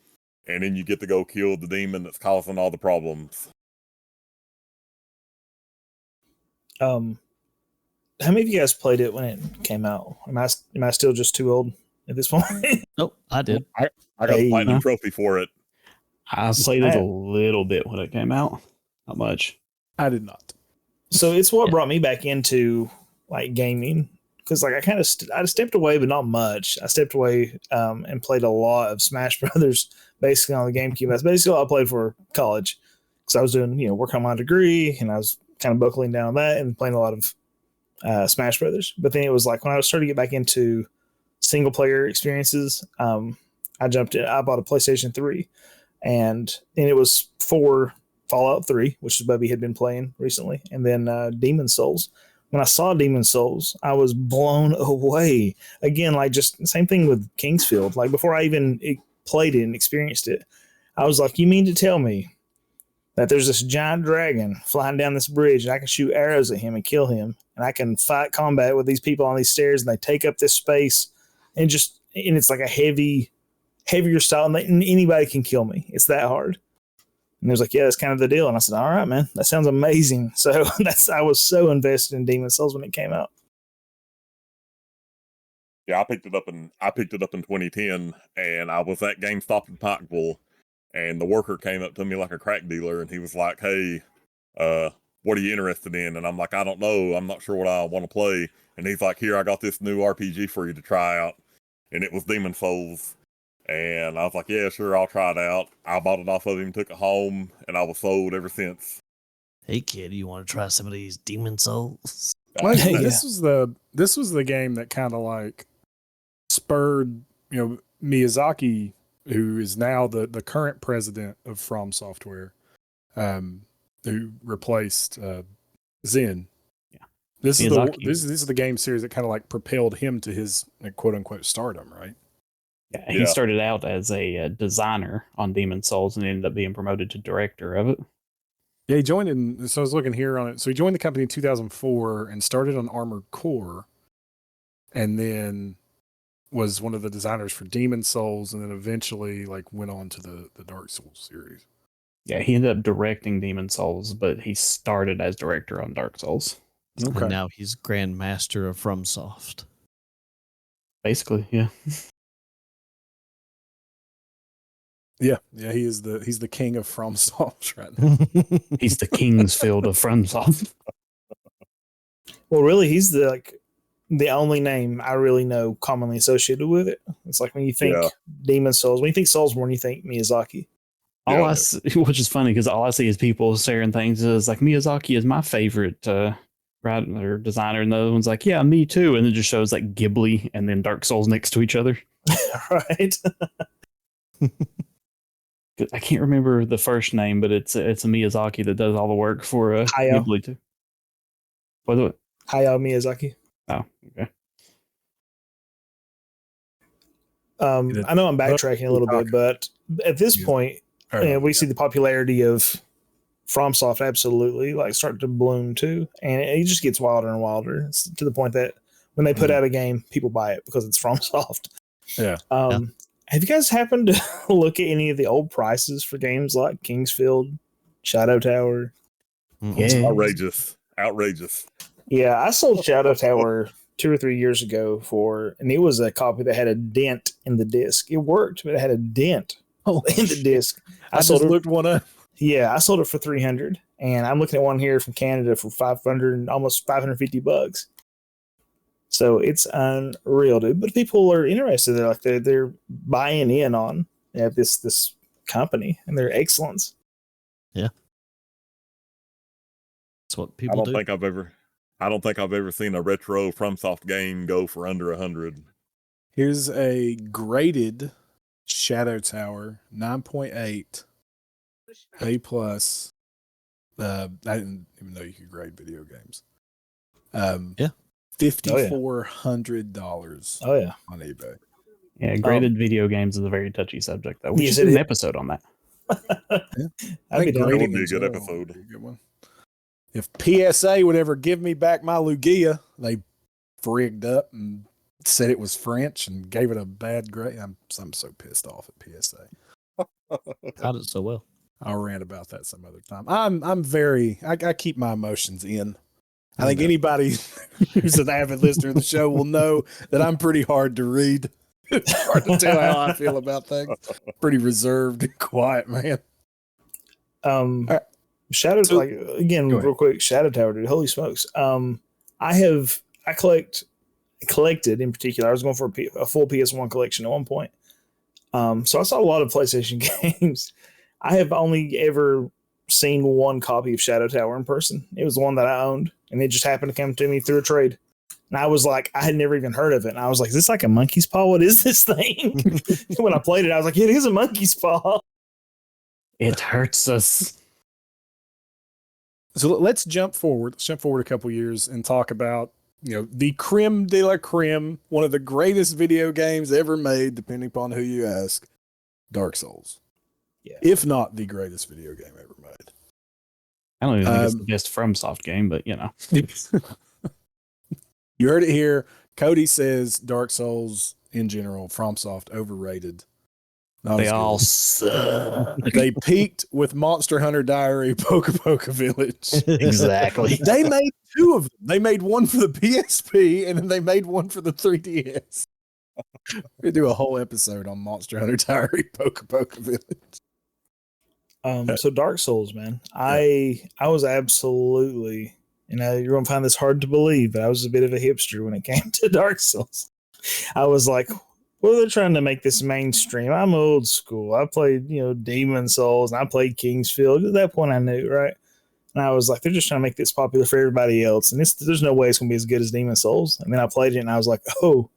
and then you get to go kill the demon that's causing all the problems. How many of you guys played it when it came out? Am I still just too old at this point? Nope, I did. I got a platinum trophy for it. I played it a little bit when it came out. Not much. I did not. So it's what brought me back into like gaming, because like I kind of I stepped away, but not much. I stepped away and played a lot of Smash Brothers, basically on the GameCube. That's basically all I played for college, because I was doing work on my degree, and I was kind of buckling down on that and playing a lot of Smash Brothers. But then it was like when I was starting to get back into single player experiences, I bought a PlayStation 3, and it was for Fallout 3, which Bubby had been playing recently, and then Demon Souls. When I saw Demon Souls, I was blown away. Again, like just same thing with Kingsfield. Like before I even played it and experienced it, I was like, you mean to tell me that there's this giant dragon flying down this bridge and I can shoot arrows at him and kill him, and I can fight combat with these people on these stairs, and they take up this space, and it's like a heavier style, and anybody can kill me. It's that hard. And he was like, yeah, that's kind of the deal. And I said, all right, man, that sounds amazing. So I was so invested in Demon Souls when it came out. Yeah, I picked it up in 2010, and I was at GameStop in Pikeville, and the worker came up to me like a crack dealer, and he was like, hey, what are you interested in? And I'm like, I don't know. I'm not sure what I want to play. And he's like, here, I got this new RPG for you to try out. And it was Demon Souls. And I was like, yeah, sure, I'll try it out. I bought it off of him, took it home, and I was sold ever since. Hey, kid, you want to try some of these Demon Souls? Well, this was the game that kind of like spurred, Miyazaki, who is now the current president of FromSoftware, who replaced Zen. Yeah, this is the game series that kind of like propelled him to his quote unquote stardom, right? Yeah, he started out as a designer on Demon Souls and ended up being promoted to director of it. Yeah, he joined so I was looking here on it. So he joined the company in 2004 and started on Armored Core, and then was one of the designers for Demon Souls, and then eventually like went on to the Dark Souls series. Yeah, he ended up directing Demon Souls, but he started as director on Dark Souls. Okay. And now he's Grand Master of FromSoft. Basically, yeah. Yeah, he's the king of FromSoft right now. He's the Kingsfield of FromSoft. Well, really, he's the only name I really know commonly associated with it. It's like when you think Demon Souls, when you think Soulsborne, you think Miyazaki. Which is funny because all I see is people sharing things is like Miyazaki is my favorite writer or designer, and the other one's like, yeah, me too, and it just shows like Ghibli and then Dark Souls next to each other. Right. I can't remember the first name, but it's a Miyazaki that does all the work for Ghibli too. What? Hayao Miyazaki. Oh, okay. I know I'm backtracking a little bit, but at this point, we see the popularity of FromSoft absolutely like start to bloom too, and it just gets wilder and wilder. It's to the point that when they put out a game, people buy it because it's FromSoft. Yeah. Have you guys happened to look at any of the old prices for games like Kingsfield, Shadow Tower? Yeah. Outrageous. Yeah, I sold Shadow Tower 2 or 3 years ago and it was a copy that had a dent in the disc. It worked, but it had a dent in the disc. I just looked one up. Yeah, I sold it for $300, and I'm looking at one here from Canada for $500, almost $550. So it's unreal, dude. But people are interested. They're buying in on this company and their excellence. Yeah, that's what people do. I don't think I've ever seen a retro FromSoft game go for under 100. Here's a graded Shadow Tower 9.8 A plus. I didn't even know you could grade video games. Yeah. $5,400. Oh yeah, on eBay. Yeah, graded video games is a very touchy subject, though. We should do an episode on that. I think That would be a games good are episode. a good one. If PSA would ever give me back my Lugia, they frigged up and said it was French and gave it a bad grade. I'm so pissed off at PSA. Got it so well. I'll rant about that some other time. I keep my emotions in. I think anybody who's an avid listener of the show will know that I'm pretty hard to read. It's hard to tell how I feel about things. Pretty reserved and quiet, man. Right. Shadow, real quick, Shadow Tower, dude. Holy smokes. I collected in particular. I was going for a full PS1 collection at one point. So I saw a lot of PlayStation games. I have only ever seen one copy of Shadow Tower in person. It was the one that I owned, and it just happened to come to me through a trade. And I was like, I had never even heard of it. And I was like, is this like a monkey's paw? What is this thing? When I played it, I was like, it is a monkey's paw. It hurts us. So let's jump forward. Let's jump forward a couple years and talk about, the creme de la creme, one of the greatest video games ever made, depending upon who you ask, Dark Souls. Yeah. If not the greatest video game ever made. I don't even think it's the best FromSoft game, but You heard it here. Cody says Dark Souls in general, FromSoft overrated. They all suck. They peaked with Monster Hunter Diary, Poca Poca Village. Exactly. They made two of them. They made one for the PSP, and then they made one for the 3DS. We do a whole episode on Monster Hunter Diary, Poca Poca Village. So Dark Souls, man. I was absolutely, you're gonna find this hard to believe, but I was a bit of a hipster when it came to Dark Souls. I was like, well, they're trying to make this mainstream. I'm old school. I played, Demon Souls, and I played Kingsfield. At that point, I knew, right? And I was like, they're just trying to make this popular for everybody else, and there's no way it's gonna be as good as Demon Souls. And then I played it, and I was like, oh,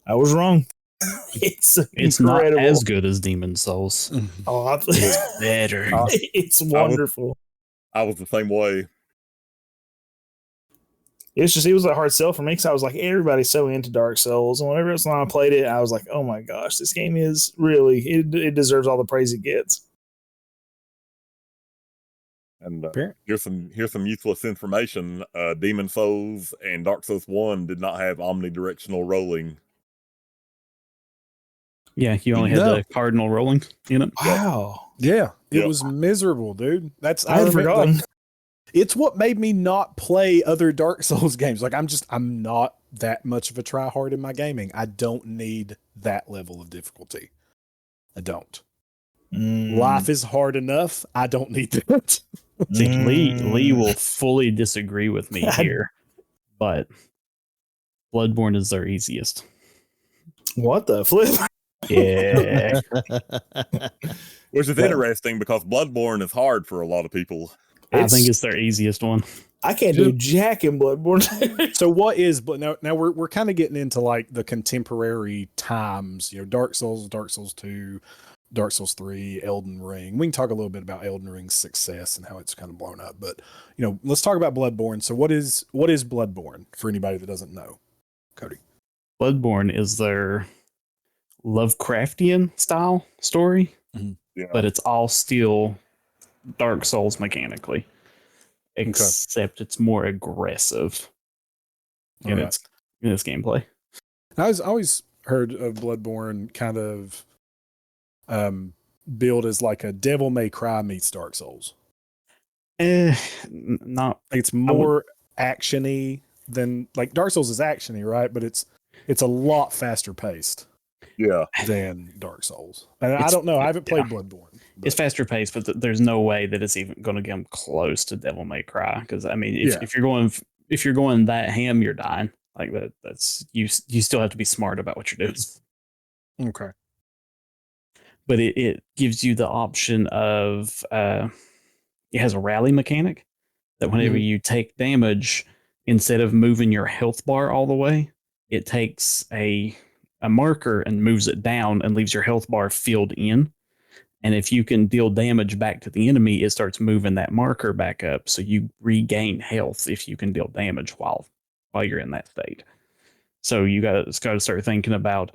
I was wrong. It's not as good as Demon Souls. Oh, it's better. It's wonderful. I was the same way. It was a hard sell for me because I was like, everybody's so into Dark Souls, and whenever I played it, I was like, oh my gosh, this game is really it deserves all the praise it gets. And here's some useless information. Demon Souls and Dark Souls 1 did not have omnidirectional rolling. Yeah, you only had No. the cardinal rolling in it. Wow. Yeah, it Yep. was miserable, dude. I had remember, forgotten. it's what made me not play other Dark Souls games. Like I'm not that much of a tryhard in my gaming. I don't need that level of difficulty. I don't. Life is hard enough. I don't need that. See, Lee will fully disagree with me here, but Bloodborne is their easiest. What the flip? Yeah. Which is Yeah. interesting because Bloodborne is hard for a lot of people. I think it's their easiest one. I can't do jack in Bloodborne. So what is, but now we're kind of getting into like the contemporary times, Dark Souls, Dark Souls 2, Dark Souls 3, Elden Ring. We can talk a little bit about Elden Ring's success and how it's kind of blown up, but let's talk about Bloodborne. So what is Bloodborne for anybody that doesn't know? Cody. Bloodborne is their Lovecraftian style story, Yeah. but it's all still Dark Souls mechanically, except it's more aggressive in its gameplay. I always heard of Bloodborne kind of billed as like a Devil May Cry meets Dark Souls. Not. It's more actiony than, like, Dark Souls is actiony, right? But it's a lot faster paced. Yeah. Than Dark Souls. And I don't know. I haven't played Bloodborne. It's faster paced, but there's no way that it's even going to get close to Devil May Cry. Because I mean, if you're going that ham, you're dying. Like that. That's you. You still have to be smart about what you're doing. Okay. But it gives you the option of it has a rally mechanic that whenever you take damage, instead of moving your health bar all the way, it takes a marker and moves it down and leaves your health bar filled in. And if you can deal damage back to the enemy, it starts moving that marker back up. So you regain health if you can deal damage while you're in that state. So you got to start thinking about,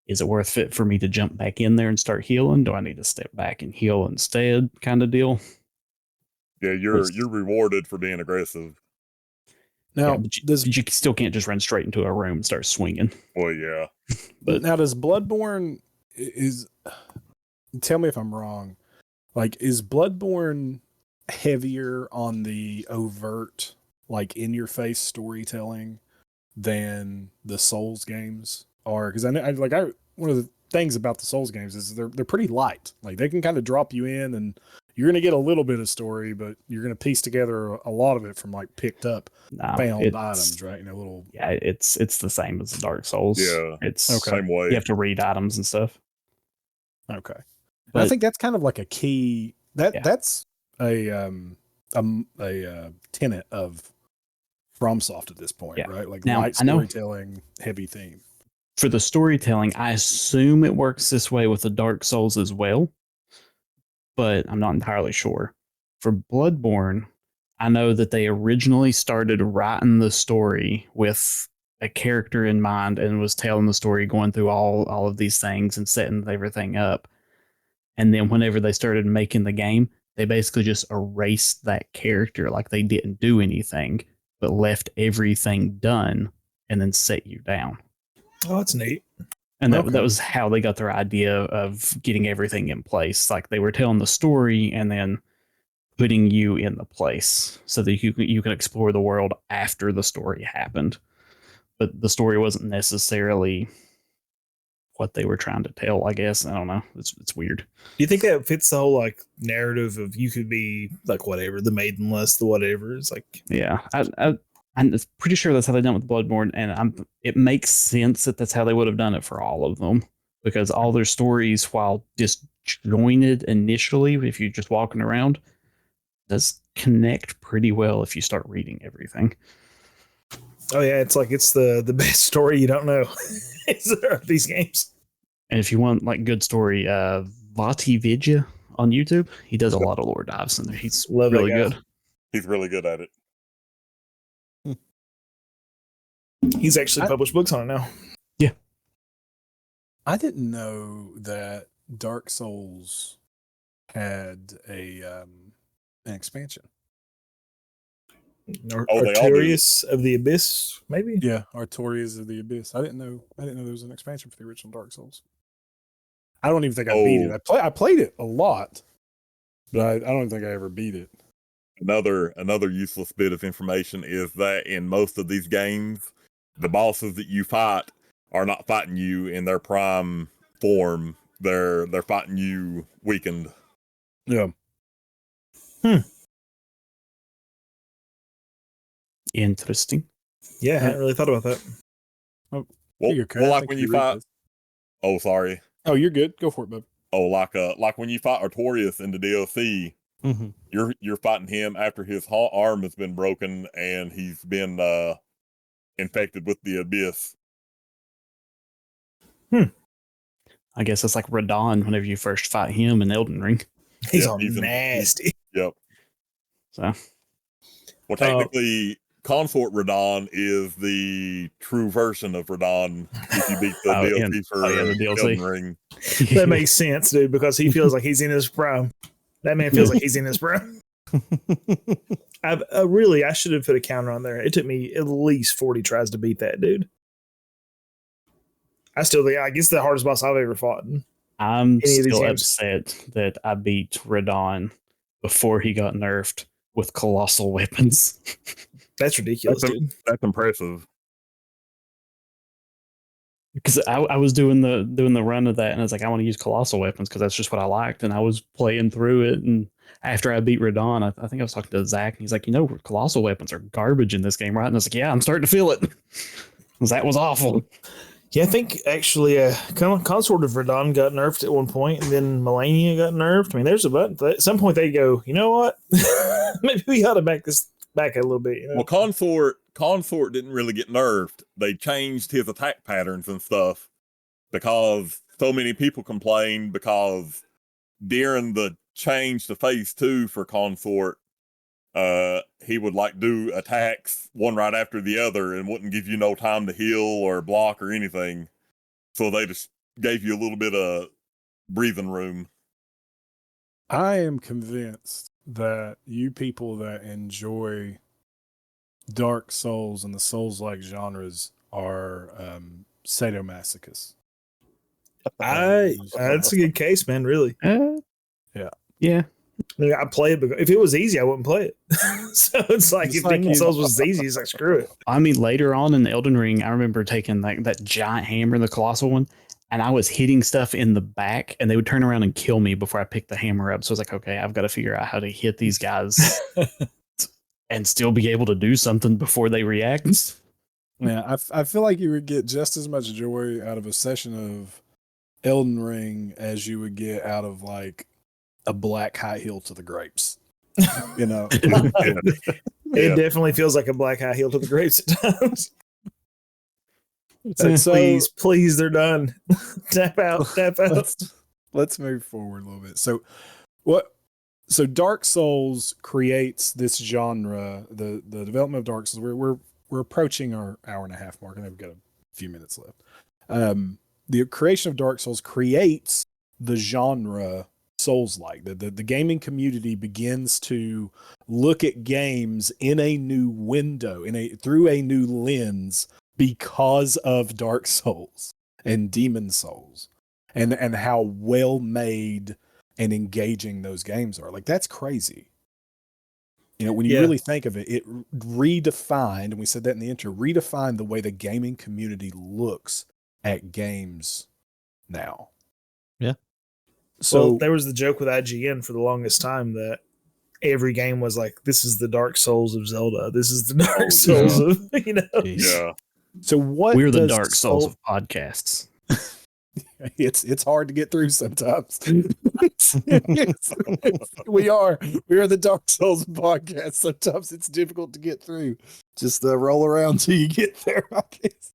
is it worth it for me to jump back in there and start healing? Do I need to step back and heal instead, kind of deal? Yeah, you're rewarded for being aggressive. Now, but you still can't just run straight into a room and start swinging. Well, yeah. But now, does Bloodborne tell me if I'm wrong, like, is Bloodborne heavier on the overt, like, in your face storytelling than the Souls games are? Because one of the things about the Souls games is they're pretty light. Like, they can kind of drop you in and you're going to get a little bit of story, but you're going to piece together a lot of it from, like, picked up found items, right? It's the same as Dark Souls. Yeah, it's same way. You have to read items and stuff. Okay, but I think that's kind of like a key. That's a tenet of FromSoft at this point, right? Like, now, light storytelling, heavy theme. For the storytelling, I assume it works this way with the Dark Souls as well, but I'm not entirely sure. For Bloodborne, I know that they originally started writing the story with a character in mind and was telling the story, going through all of these things and setting everything up. And then whenever they started making the game, they basically just erased that character, like they didn't do anything, but left everything done and then set you down. Oh, that's neat. And that was how they got their idea of getting everything in place. Like, they were telling the story and then putting you in the place so that you can explore the world after the story happened. But the story wasn't necessarily what they were trying to tell, I guess. I don't know. It's weird. Do you think that fits the whole, like, narrative of you could be, like, whatever, the maidenless, the whatever? It's like, yeah, I'm pretty sure that's how they done it with Bloodborne, and it makes sense that that's how they would have done it for all of them, because all their stories, while disjointed initially, if you're just walking around, does connect pretty well if you start reading everything. Oh yeah, it's like it's the best story you don't know. These games. And if you want, like, good story, Vati Vidya on YouTube, he does a lot of lore dives in there. He's really good. He's really good at it. He's actually published books on it now. Yeah. I didn't know that Dark Souls had an expansion. Artorias of the Abyss, maybe? Yeah, Artorias of the Abyss. I didn't know there was an expansion for the original Dark Souls. I don't even think I beat it. I played it a lot, but I don't think I ever beat it. Another useless bit of information is that in most of these games, the bosses that you fight are not fighting you in their prime form. They're fighting you weakened. Yeah. Interesting. Yeah, I hadn't really thought about that. Oh, Well, like when you fight. Oh, sorry. Oh, you're good. Go for it, bub. Oh, like when you fight Artorias in the DLC, Mm-hmm. you're fighting him after his arm has been broken and he's been infected with the abyss. I guess it's like Radon whenever you first fight him in Elden Ring. He's all nasty. Yep. So, well, technically, Consort Radon is the true version of Radon if you beat the DLC for the DLC. Elden Ring. That makes sense, dude, because he feels like he's in his prime. That man feels like he's in his prime. I should have put a counter on there. It took me at least 40 tries to beat that dude. I guess the hardest boss I've ever fought. I'm still upset that I beat Radon before he got nerfed with colossal weapons. That's ridiculous, dude. That's impressive. Because I was doing the run of that, and I was like, I want to use colossal weapons because that's just what I liked, and I was playing through it. And after I beat Radon, I think I was talking to Zach, and he's like, colossal weapons are garbage in this game, right? And I was like, yeah, I'm starting to feel it. That was awful. Yeah, I think actually Consort of Radon got nerfed at one point, and then Melania got nerfed. I mean, there's a button. At some point, they go, you know what? Maybe we ought to back a little bit. You know? Well, Consort didn't really get nerfed. They changed his attack patterns and stuff because so many people complained because during the change to phase 2 for Consort, he would do attacks one right after the other and wouldn't give you no time to heal or block or anything. So they just gave you a little bit of breathing room. I am convinced that you people that enjoy Dark Souls and the Souls-like genres are sadomasochists. That's a good case, man. Really. Yeah. I mean, I play it because if it was easy, I wouldn't play it. So it's like if Demon Souls was easy, it's like screw it. I mean, later on in the Elden Ring, I remember taking that giant hammer, the colossal one, and I was hitting stuff in the back, and they would turn around and kill me before I picked the hammer up. So I was like, okay, I've got to figure out how to hit these guys and still be able to do something before they react. Yeah, I feel like you would get just as much joy out of a session of Elden Ring as you would get out of a black high heel to the grapes. It definitely feels like a black high heel to the grapes at times. Please, they're done. Tap out. Let's move forward a little bit. So Dark Souls creates this genre. The development of Dark Souls. We're approaching our hour and a half mark, and we've got a few minutes left. The creation of Dark Souls creates the genre Souls-like. The gaming community begins to look at games in a new window, through a new lens, because of Dark Souls and Demon Souls, and how well made and engaging those games are. That's crazy. When you really think of it, it redefined, and we said that in the intro, redefined the way the gaming community looks at games now. Yeah. So there was the joke with IGN for the longest time that every game was like, this is the Dark Souls of Zelda. This is the Dark Souls of, Yeah. So we're the Dark Souls of podcasts. It's hard to get through sometimes. We are the Dark Souls podcast. Sometimes it's difficult to get through. Just roll around till you get there, I guess.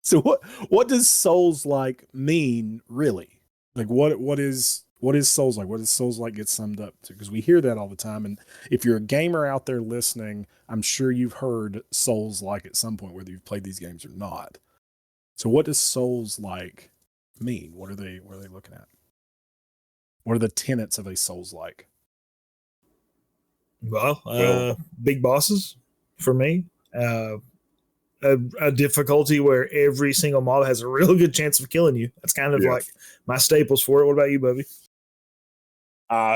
So what does Souls-like mean, really? What is Souls-like? What does Souls-like get summed up to? Because we hear that all the time, and if you're a gamer out there listening, I'm sure you've heard Souls-like at some point, whether you've played these games or not. So what does Souls-like mean? What are they looking at? What are the tenets of a Souls-like? Well, big bosses for me. a difficulty where every single mob has a real good chance of killing you. That's kind of Yes. like my staples for it. What about you, Bubby?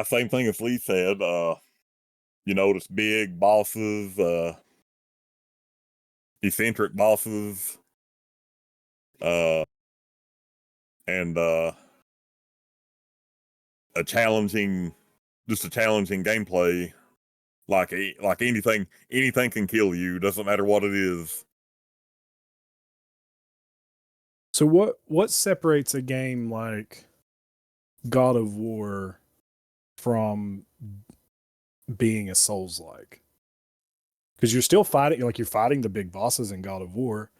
Same thing as Lee said. Notice big bosses, eccentric bosses, and a challenging gameplay. Like anything can kill you. Doesn't matter what it is. So what separates a game like God of War from being a Souls-like? Because you're still fighting, like you're fighting the big bosses in God of War.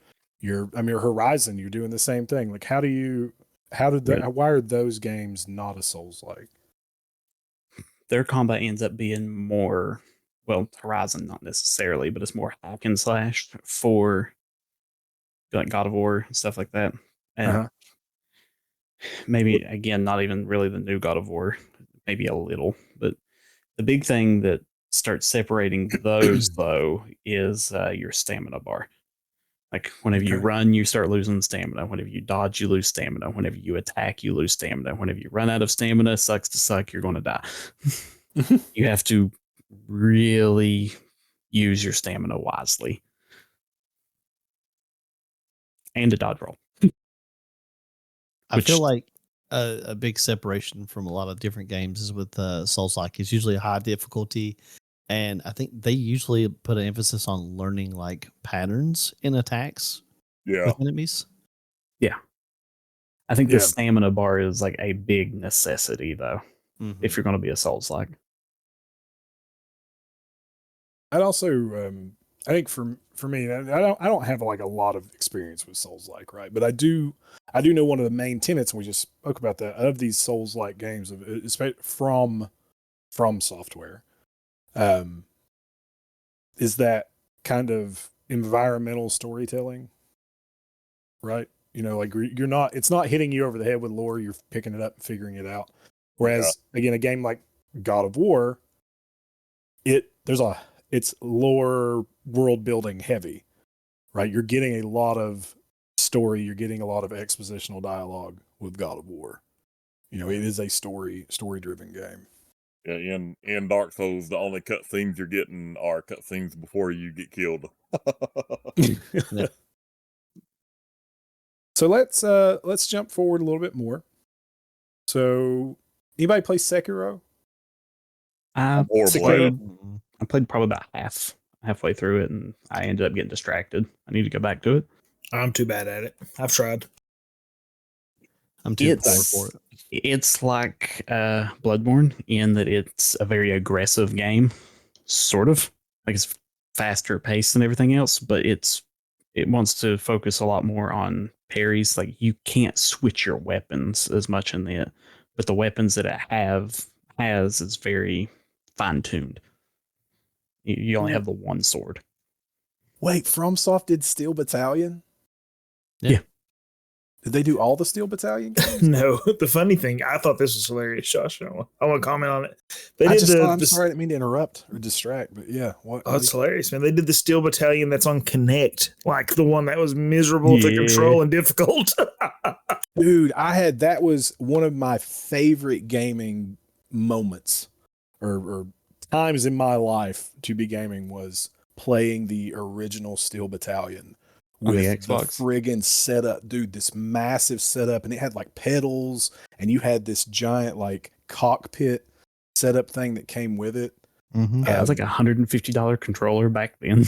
Horizon, you're doing the same thing. Like why are those games not a Souls-like? Their combat ends up being more, well, Horizon not necessarily, but it's more hack and slash for like God of War and stuff like that. And maybe again, not even really the new God of War, maybe a little, but the big thing that starts separating those though is your stamina bar. Like whenever you run, you start losing stamina. Whenever you dodge, you lose stamina. Whenever you attack, you lose stamina. Whenever you run out of stamina, sucks to suck, you're going to die. You have to really use your stamina wisely. And a dodge roll. I feel like a big separation from a lot of different games is with Souls-like. It's usually a high difficulty, and I think they usually put an emphasis on learning like patterns in attacks with enemies. Yeah. I think the stamina bar is like a big necessity, though, if you're going to be a Souls-like. I'd also, I think for me, I don't have like a lot of experience with Souls-like, right? But I do know one of the main tenets, and we just spoke about that, of these Souls-like games, especially from FromSoftware, is that kind of environmental storytelling, right? Like it's not hitting you over the head with lore, you're picking it up and figuring it out. Whereas again, a game like God of War, it's lore world building heavy, right? You're getting a lot of story, you're getting a lot of expositional dialogue with God of War. It is a story driven game. Yeah, in Dark Souls, the only cutscenes you're getting are cutscenes before you get killed. So let's jump forward a little bit more. So anybody play Sekiro? I Horrible. played probably about halfway through it, and I ended up getting distracted. I need to go back to it. I'm too bad at it. I've tried. I'm too poor for it. It's like Bloodborne in that it's a very aggressive game, sort of. Like it's faster paced than everything else, but it wants to focus a lot more on parries. Like you can't switch your weapons as much in it, but the weapons that it has is very fine tuned. You only have the one sword. Wait, FromSoft did Steel Battalion? Yeah. Did they do all the Steel Battalion games? No. The funny thing, I thought this was hilarious, Josh. I want to comment on it. I'm sorry, I didn't mean to interrupt or distract, but yeah. It's hilarious, man. They did the Steel Battalion that's on Connect, like the one that was miserable to control and difficult. Dude, that was one of my favorite gaming moments or times in my life to be gaming was playing the original Steel Battalion with the friggin' setup, dude, this massive setup, and it had like pedals, and you had this giant like cockpit setup thing that came with it. Yeah, it was like $150 controller back then.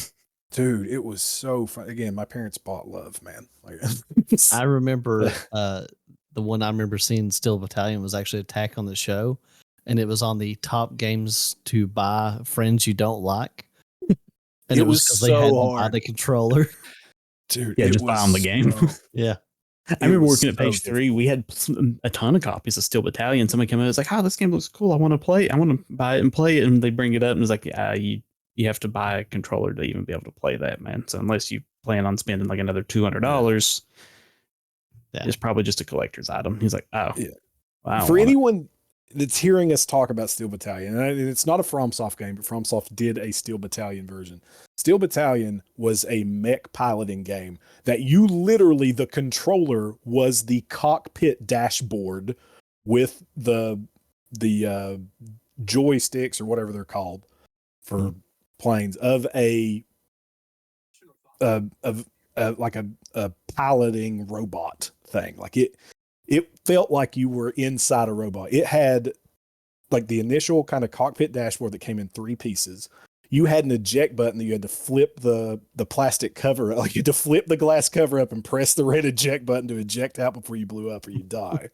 Dude, it was so fun. Again, my parents bought love, man. I remember the one I remember seeing Steel Battalion was actually Attack on the Show, and it was on the top games to buy friends you don't like. And it was because they had to buy the controller. Dude, yeah, just buy on the game. Yeah. I remember working at Page 3. We had a ton of copies of Steel Battalion. Somebody came in and was like, oh, this game looks cool. I want to play it. I want to buy it and play it. And they bring it up and it's like, yeah, you have to buy a controller to even be able to play that, man. So unless you plan on spending like another $200, it's probably just a collector's item. He's like, oh, yeah. well, For anyone it's hearing us talk about Steel Battalion, and it's not a FromSoft game, but FromSoft did a Steel Battalion version. Steel Battalion was a mech piloting game that you literally, the controller was the cockpit dashboard with the joysticks or whatever they're called for planes of like a piloting robot thing. Like it felt like you were inside a robot. It had like the initial kind of cockpit dashboard that came in 3 pieces. You had an eject button that you had to flip the plastic cover. Like you had to flip the glass cover up and press the red eject button to eject out before you blew up or you die.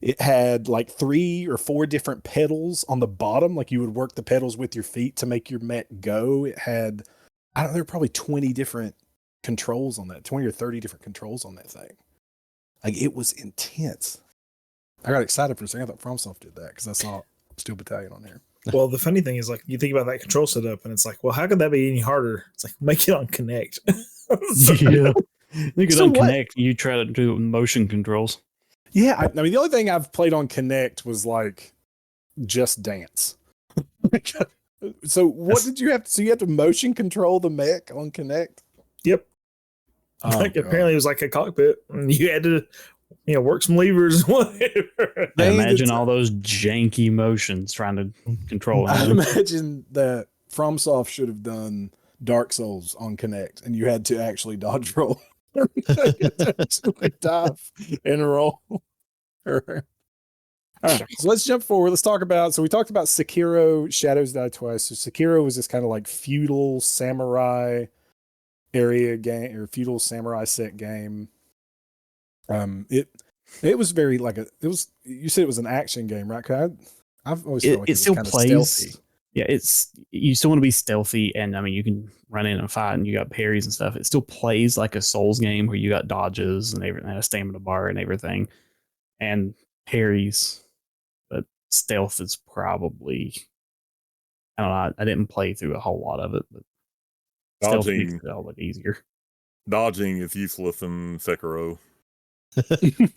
It had like 3 or 4 different pedals on the bottom. Like you would work the pedals with your feet to make your mech go. It had, I don't know, there were probably 20 different controls on that, 20 or 30 different controls on that thing. Like it was intense. I got excited for a second. I thought FromSoft did that because I saw Steel Battalion on there. Well, the funny thing is, like, you think about that control setup, and it's like, well, how could that be any harder? It's like, make it on Connect. Yeah. You could So unconnect. You try to do it with motion controls. Yeah, I mean, the only thing I've played on Connect was like Just Dance. So what did you have to? So you have to motion control the mech on Connect? Yep. Oh, Like, apparently, it was like a cockpit, and you had to, work some levers. Whatever. I imagine all those janky motions trying to control I it. imagine that FromSoft should have done Dark Souls on Connect, and you had to actually dodge roll. Actually dive and roll. All right, so let's jump forward. Let's talk about. So we talked about Sekiro: Shadows Die Twice. So Sekiro was this kind of like feudal samurai area game or feudal samurai set game. It was very like you said it was an action game, right? I've always felt like it still kind of plays. stealthy. Yeah, you still want to be stealthy, and I mean you can run in and fight, and you got parries and stuff. It still plays like a Souls game where you got dodges and everything, and a stamina bar and everything, and parries. But stealth is probably, I don't know. I didn't play through a whole lot of it, but stealth makes it all look easier. Dodging is useless in Sekiro.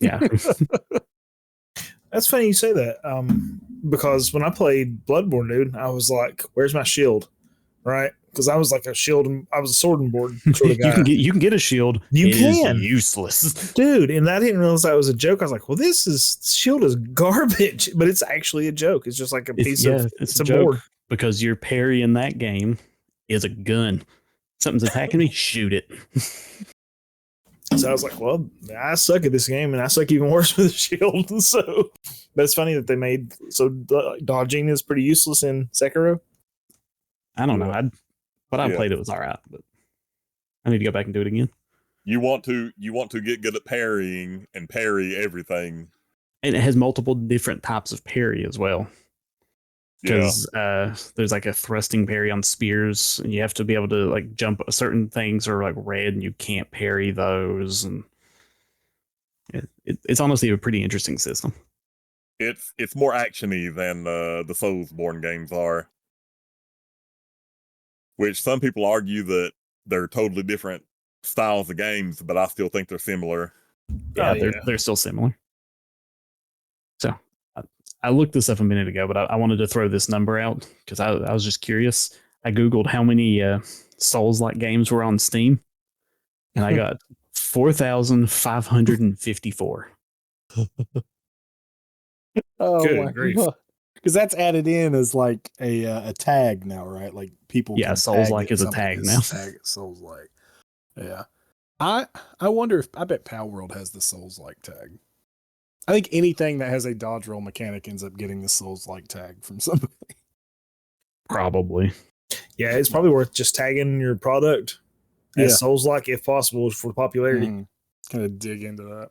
Yeah. That's funny you say that. Because when I played Bloodborne, dude, I was like, "Where's my shield?" Right? Because I was like a shield, and I was a sword and board sort of guy. you can get a shield. You It can. is useless, Dude, and I didn't realize that was a joke. I was like, "Well, this shield is garbage," but it's actually a joke. It's just like a piece of it's a board. joke because your parry in that game is a gun. Something's attacking me, shoot it. So I was like, well, I suck at this game, and I suck even worse with a shield. So, but it's funny that they made dodging is pretty useless in Sekiro. I don't know. I played it was all right, but I need to go back and do it again. You want to get good at parrying and parry everything. And it has multiple different types of parry as well. Because there's like a thrusting parry on spears, and you have to be able to like jump. Certain things are like red, and you can't parry those. And it's honestly a pretty interesting system. It's more actiony than the Soulsborne games are, which some people argue that they're totally different styles of games, but I still think they're similar. Yeah, they're still similar. So I looked this up a minute ago, but I wanted to throw this number out because I was just curious. I Googled how many Souls-like games were on Steam, and I got 4,554. Oh, Good grief. Because that's added in as like a tag now, right? Like people. Yeah, can Souls-like tag is a something tag as now. Tag it Souls-like. Yeah. I wonder if I bet Pal World has the Souls-like tag. I think anything that has a dodge roll mechanic ends up getting the Souls-like tag from somebody. Probably. Yeah, it's probably worth just tagging your product as Souls-like if possible for popularity. Kind of dig into that.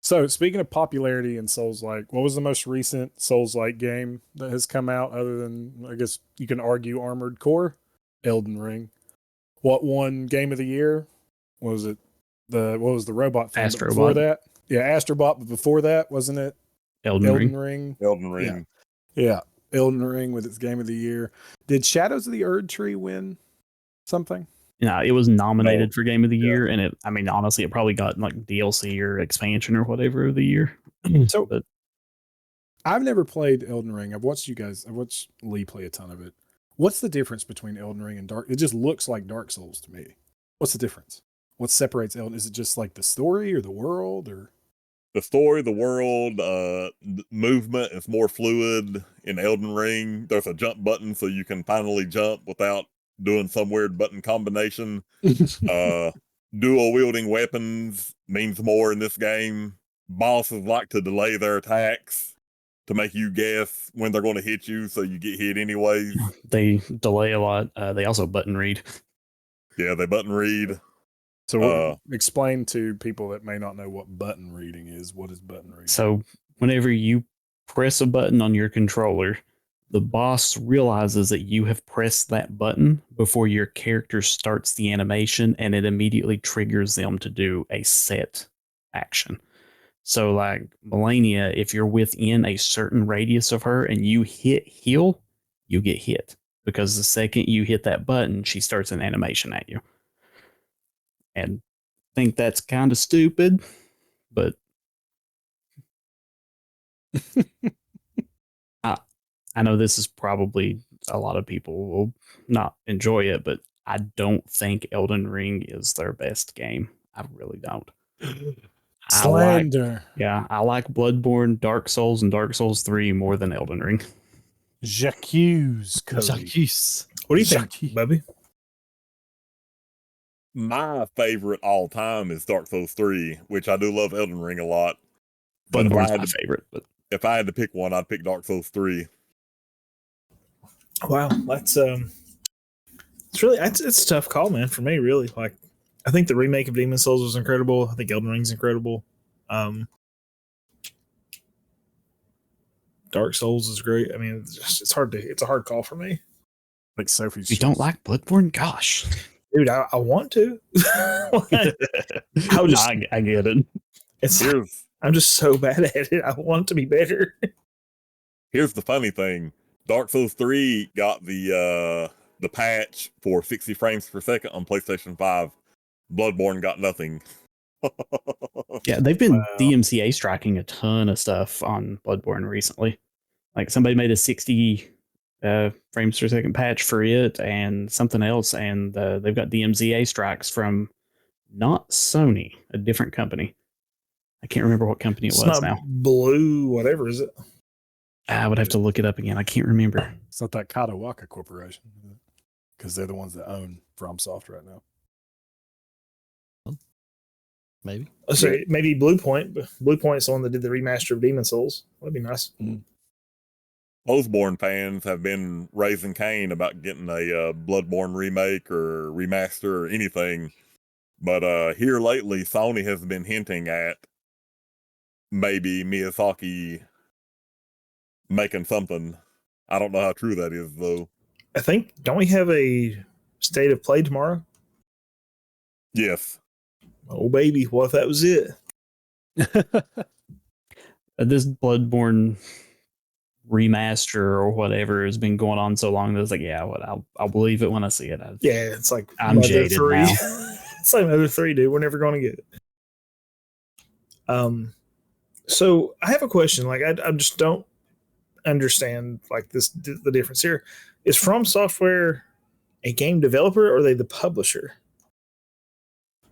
So speaking of popularity and Souls-like, what was the most recent Souls-like game that has come out other than, I guess you can argue, Armored Core? Elden Ring. What won Game of the Year? What was it what was the robot thing? Astrobot. Before that? Yeah, Astrobot, but before that, wasn't it? Elden Ring. Elden Ring. Yeah. Elden Ring with its Game of the Year. Did Shadows of the Erd Tree win something? Yeah, it was nominated for Game of the Year, and honestly, it probably got like DLC or expansion or whatever of the year. So but I've never played Elden Ring. I've watched Lee play a ton of it. What's the difference between Elden Ring and Dark? It just looks like Dark Souls to me. What's the difference? What separates Elden? Is it just like the story or the world or? The story, the world, movement is more fluid in Elden Ring. There's a jump button so you can finally jump without doing some weird button combination. Dual wielding weapons means more in this game. Bosses like to delay their attacks to make you guess when they're going to hit you, so you get hit anyways. They delay a lot. They also button read. Yeah, they button read. So explain to people that may not know what button reading is. What is button reading? So whenever you press a button on your controller, the boss realizes that you have pressed that button before your character starts the animation, and it immediately triggers them to do a set action. So like Melania, if you're within a certain radius of her and you hit heal, you get hit. Because the second you hit that button, she starts an animation at you. And I think that's kind of stupid, but I know this is probably a lot of people will not enjoy it, but I don't think Elden Ring is their best game. I really don't. Slander. I like Bloodborne, Dark Souls, and Dark Souls 3 more than Elden Ring. J'accuse, Cody. J'accuse. What do you think, Bubby? My favorite all time is Dark Souls 3, which I do love Elden Ring a lot. Bloodborne's my favorite, but if I had to pick one, I'd pick Dark Souls 3. Wow, that's it's a tough call, man, for me, really. Like, I think the remake of Demon Souls was incredible. I think Elden Ring's incredible. Dark Souls is great. I mean, it's a hard call for me. Like Sophie's. You don't like Bloodborne? Gosh. Dude, I want to. I get it. I'm just so bad at it. I want it to be better. Here's the funny thing. Dark Souls 3 got the patch for 60 frames per second on PlayStation 5. Bloodborne got nothing. Yeah, they've been DMCA striking a ton of stuff on Bloodborne recently. Like somebody made a 60 frames per second patch for it and something else, and they've got DMCA strikes from not Sony, a different company. I can't remember what company it was now. Blue, whatever, is it? I would have to look it up again. I can't remember. It's not that Katawaka Corporation, because they're the ones that own FromSoft right now. Maybe. So maybe Blue Point. Blue Point's the one that did the remaster of Demon Souls. That'd be nice. Bloodborne fans have been raising Cain about getting a Bloodborne remake or remaster or anything. But here lately, Sony has been hinting at maybe Miyazaki making something. I don't know how true that is, though. I think, don't we have a state of play tomorrow? Yes. Oh, baby. What if that was it? This Bloodborne remaster or whatever has been going on so long that it's like, yeah, I'll believe it when I see it. It's like I'm jaded 3. now. It's like Mother 3, dude. We're never going to get it. So I have a question. Like, I just don't understand like the difference here. Is FromSoftware a game developer or are they the publisher?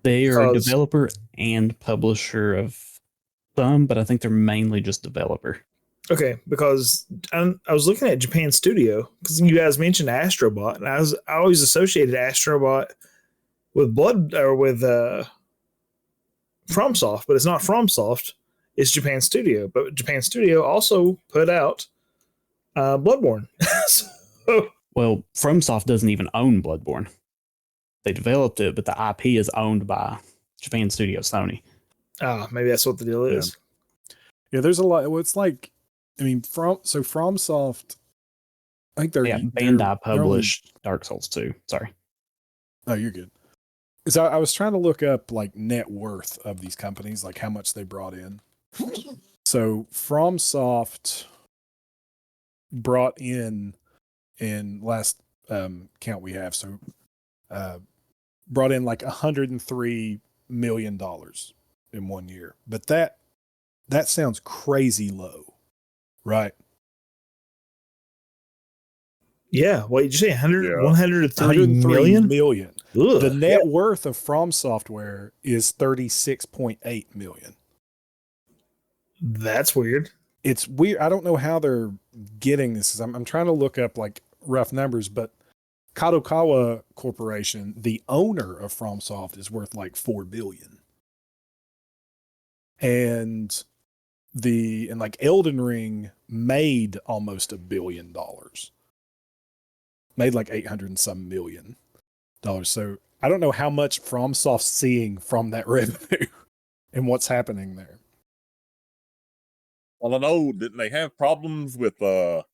They are a developer and publisher of some, but I think they're mainly just developer. Okay, because I was looking at Japan Studio because you guys mentioned Astrobot, and I always associated Astrobot with FromSoft, but it's not FromSoft. It's Japan Studio, but Japan Studio also put out Bloodborne. Well, FromSoft doesn't even own Bloodborne. They developed it, but the IP is owned by Japan Studio Sony. Maybe that's what the deal is. Yeah, there's a lot. Well, it's like, I mean, FromSoft, I think they're Bandai published Dark Souls 2. Sorry. Oh, you're good. So I was trying to look up like net worth of these companies, like how much they brought in. So FromSoft brought in last count we have, so brought in like $103 million in 1 year. But that sounds crazy low, Right. Yeah. What did you say? 100, Yeah. 103 103 million? million. Ugh, The net worth of FromSoftware is 36.8 million. that's weird. It's weird. I don't know how they're getting this. I'm trying to look up like rough numbers, but Kadokawa Corporation, the owner of FromSoft, is worth like 4 billion. And like Elden Ring made almost $1 billion. Made like 800 and some million dollars. So I don't know how much FromSoft's seeing from that revenue and what's happening there. Well, I know, didn't they have problems with what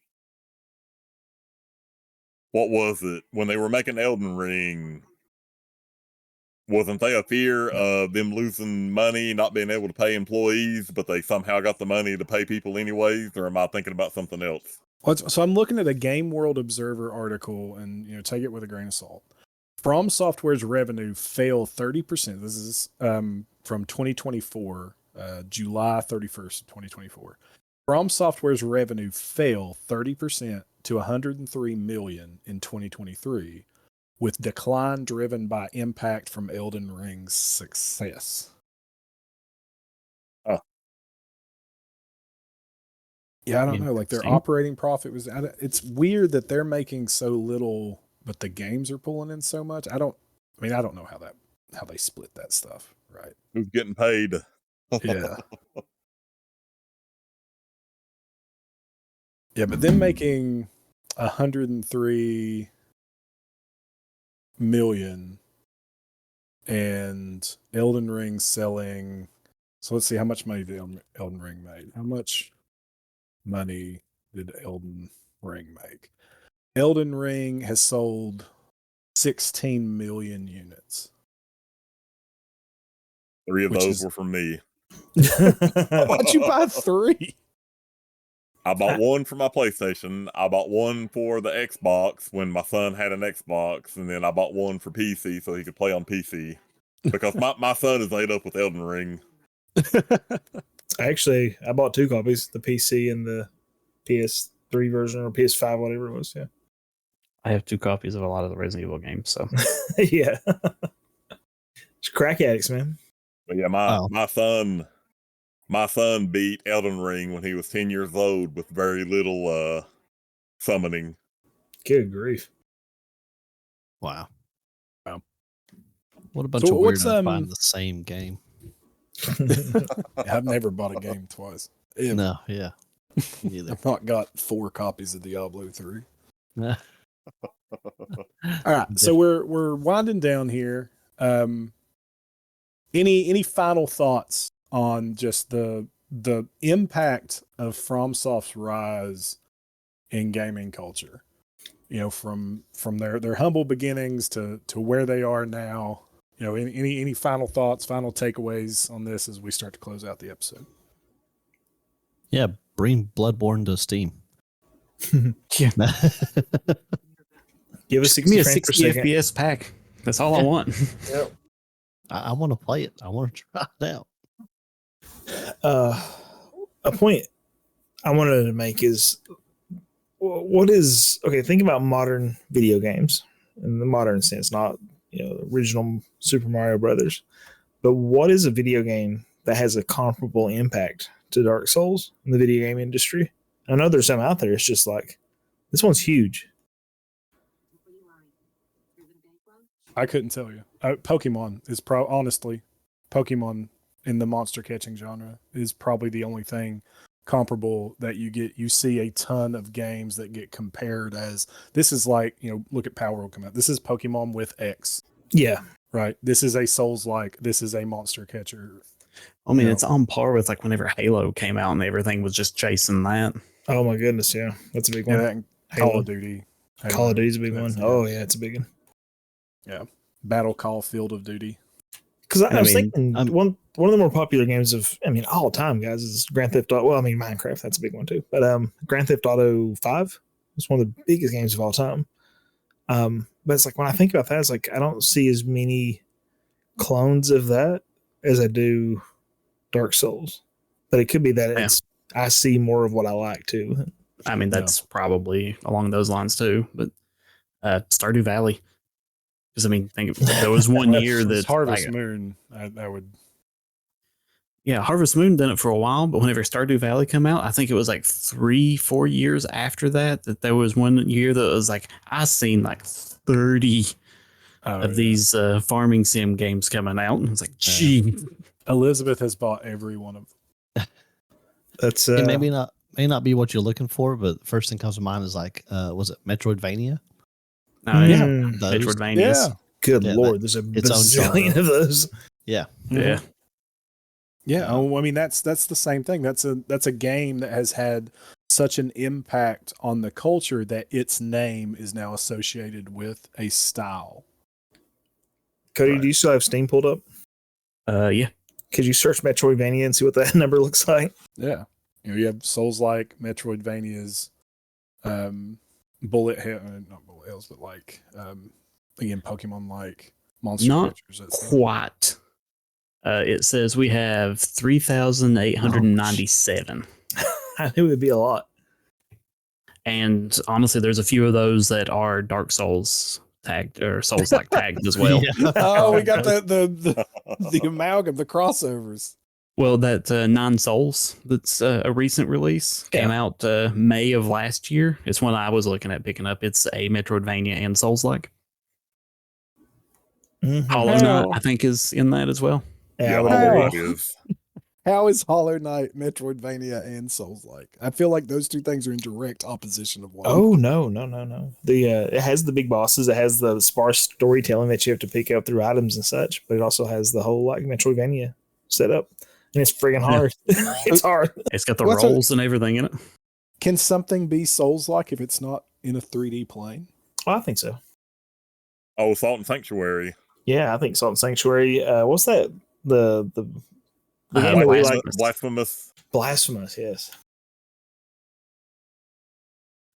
was it when they were making Elden Ring? Wasn't they a fear of them losing money, not being able to pay employees, but they somehow got the money to pay people anyways? Or am I thinking about something else? Well, so I'm looking at a Game World Observer article, and take it with a grain of salt. FromSoftware's revenue fell 30%. This is from 2024, July 31st, 2024. FromSoftware's revenue fell 30% to 103 million in 2023, with decline driven by impact from Elden Ring's success. Yeah, I don't know. Like their operating profit was. It's weird that they're making so little, but the games are pulling in so much. I don't know how they split that stuff, right? Who's getting paid? Yeah. Yeah, but them making 103 million and Elden Ring selling. So let's see how much money did Elden Ring made. How much money did Elden Ring make? Elden Ring has sold 16 million units. 3 of those were from me. Why'd you buy 3? I bought one for my PlayStation. I bought one for the Xbox when my son had an Xbox, and then I bought one for PC so he could play on PC. Because my son is laid up with Elden Ring. Actually, I bought 2 copies, the PC and the PS3 version or PS5, whatever it was. Yeah. I have 2 copies of a lot of the Resident Evil games, so yeah. It's crack addicts, man. But yeah, my son beat Elden Ring when he was 10 years old with very little summoning. Good grief. Wow. Wow. What a bunch of weirdos buying the same game. I've never bought a game twice. Ever. No, yeah. Neither. I've not got 4 copies of Diablo 3. Nah. All right, so we're winding down here. Any final thoughts on just the impact of FromSoft's rise in gaming culture? From their humble beginnings to where they are now. Any final thoughts, final takeaways on this as we start to close out the episode? Yeah, bring Bloodborne to Steam. Yeah. Give us give me a 60 FPS FPS pack. That's all I want. Yep. I want to play it. I want to try it out. A point I wanted to make is think about modern video games in the modern sense, not original Super Mario Brothers, but what is a video game that has a comparable impact to Dark Souls in the video game industry? I know there's some out there. It's just like, this one's huge. I couldn't tell you. Pokemon is honestly, Pokemon in the monster catching genre is probably the only thing comparable that you see a ton of games that get compared as, this is like, look at Power World come out. This is Pokemon with X. Yeah. Right. This is a Souls-like. This is a monster catcher. I mean, it's on par with like whenever Halo came out and everything was just chasing that. Oh my goodness. Yeah. That's a big one. Yeah, Call of Duty. Call of Duty's a big one. Oh yeah. It's a big one. Yeah. Battle Call, Field of Duty. Because I was thinking one of the more popular games of, all time, guys, is Grand Theft Auto. Well, Minecraft, that's a big one too. But Grand Theft Auto 5 is one of the biggest games of all time. But it's like, when I think about that, it's like, I don't see as many clones of that as I do Dark Souls. But it could be that it's I see more of what I like too. I mean, that's probably along those lines too. But Stardew Valley, because I mean, there was one year It's that Harvest Moon. I would. Yeah, Harvest Moon done it for a while, but whenever Stardew Valley come out, I think it was like 3-4 years after that there was one year that was like I seen like 30 of these farming sim games coming out, and it's like, gee, Elizabeth has bought every one of them. That's It may not be what you're looking for, but the first thing comes to mind is like, was it Metroidvania? yeah, Those? Metroidvanias. Yeah. Good Yeah, Lord, there's a its own bazillion genre. of those. Yeah. Yeah. Yeah, oh, I mean that's the same thing. That's a game that has had such an impact on the culture that its name is now associated with a style. Cody, Right. do you still have Steam pulled up? Yeah. Could you search Metroidvania and see what that number looks like? Yeah, you have Souls-like, Metroidvanias, bullet hell, not bullet hells, but like again Pokemon-like monster Not creatures. That's quite. It says we have 3,897. I knew it would be a lot. And honestly, there's a few of those that are Dark Souls tagged or Souls like tagged as well. Yeah. Oh, we got the amalgam, the crossovers. Well, that Nine Souls, that's a recent release, came out May of last year. It's one I was looking at picking up. It's a Metroidvania and Souls like. Hollow Knight, I think, is in that as well. Yeah, I would Hollow agree. Knight is. How is Hollow Knight, Metroidvania, and Souls-like? I feel like those two things are in direct opposition of one. Oh no. The it has the big bosses. It has the sparse storytelling that you have to pick up through items and such. But it also has the whole like Metroidvania setup, and it's friggin' hard. It's hard. It's got the What's rolls and everything in it. Can something be Souls-like if it's not in a 3D plane? Oh, I think so. Oh, Salt and Sanctuary. Yeah, I think Salt and Sanctuary. What's that? The game that we like. Blasphemous. Blasphemous. Yes.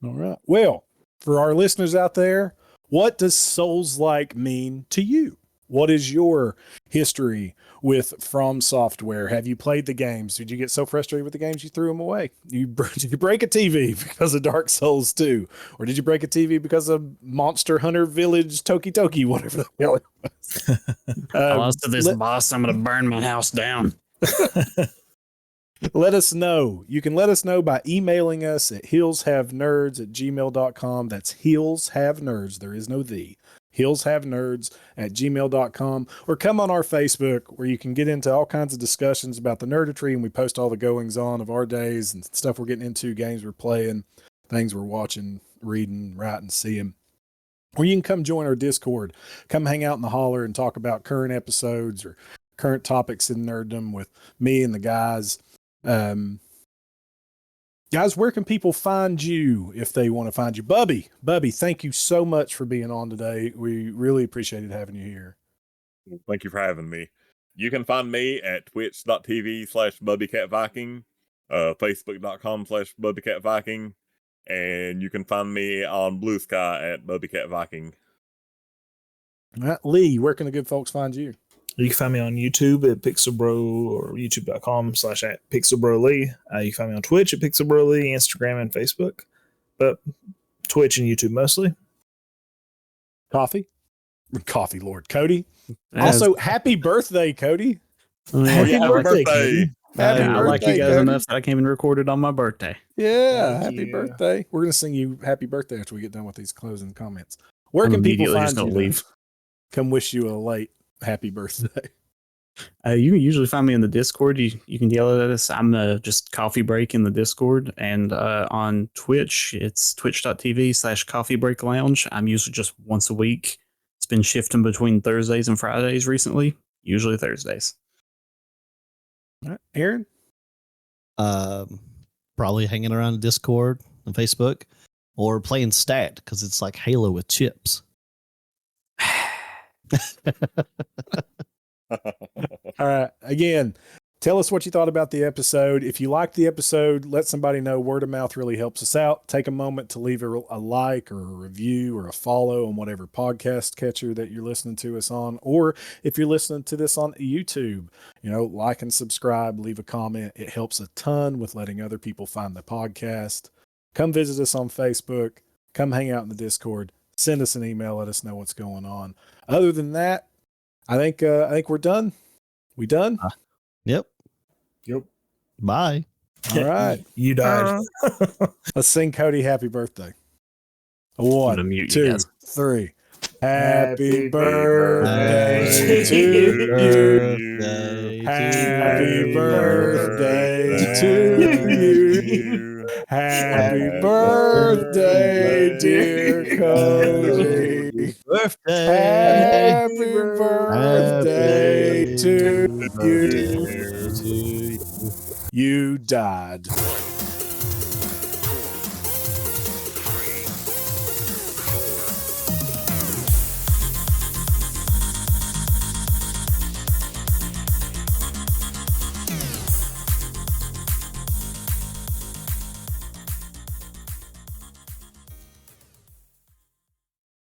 All right. Well, for our listeners out there, what does Souls-like mean to you? What is your history with FromSoftware? Have you played the games? Did you get so frustrated with the games you threw them away? Did you break a TV because of Dark Souls 2? Or did you break a TV because of Monster Hunter Village Toki Toki, whatever the hell it was? I lost to this boss. I'm going to burn my house down. Let us know. You can let us know by emailing us at heelshavenerds@gmail.com. That's heelshavenerds. There is no the. heelshavenerds@gmail.com, or come on our Facebook where you can get into all kinds of discussions about the nerdetry, and we post all the goings on of our days and stuff we're getting into, games we're playing, things we're watching, reading, writing, seeing. Or you can come join our Discord. Come hang out in the holler and talk about current episodes or current topics in nerddom with me and the guys. Guys, where can people find you if they want to find you? Bubby, thank you so much for being on today. We really appreciated having you here. Thank you for having me. You can find me at twitch.tv/BubbyCatViking, Facebook.com/BubbyCatViking, and you can find me on Blue Sky at BubbyCatViking. Lee, where can the good folks find you? You can find me on YouTube at PixelBro or youtube.com/@PixelBroLee. You can find me on Twitch at PixelBroLee, Instagram and Facebook, but Twitch and YouTube mostly. Coffee, Lord. Cody. Also, happy birthday, Cody. Happy birthday, Cody. Happy I like you birthday, guys Cody. enough that I came and recorded on my birthday. Yeah, Thank happy you. birthday. We're going to sing you happy birthday after we get done with these closing comments. Where can people immediately find just you gonna to leave. come wish you a late happy birthday? You can usually find me in the Discord. You can yell at us. I'm just coffee break in the Discord, and on Twitch, it's twitch.tv/coffee break lounge. I'm usually just once a week. It's been shifting between Thursdays and Fridays recently, usually Thursdays. All right. Aaron? Probably hanging around Discord and Facebook, or playing Stat because it's like Halo with chips. All right. Again, Tell us what you thought about the episode. If you liked the episode, let somebody know. Word of mouth really helps us out. Take a moment to leave a like or a review or a follow on whatever podcast catcher that you're listening to us on. Or if you're listening to this on YouTube, like and subscribe, leave a comment. It helps a ton with letting other people find the podcast. Come visit us on Facebook. Come hang out in the Discord. Send us an email. Let us know what's going on. Other than that, I think we're done. We done? Yep. Yep. Bye. All right. You died. Let's sing Cody happy birthday. I'm gonna One, mute you 2, guys. 3. Happy birthday birthday to you. Birthday Happy to birthday to you. Happy birthday, dear Cody. birthday. Happy birthday to you. Birthday to you. You died.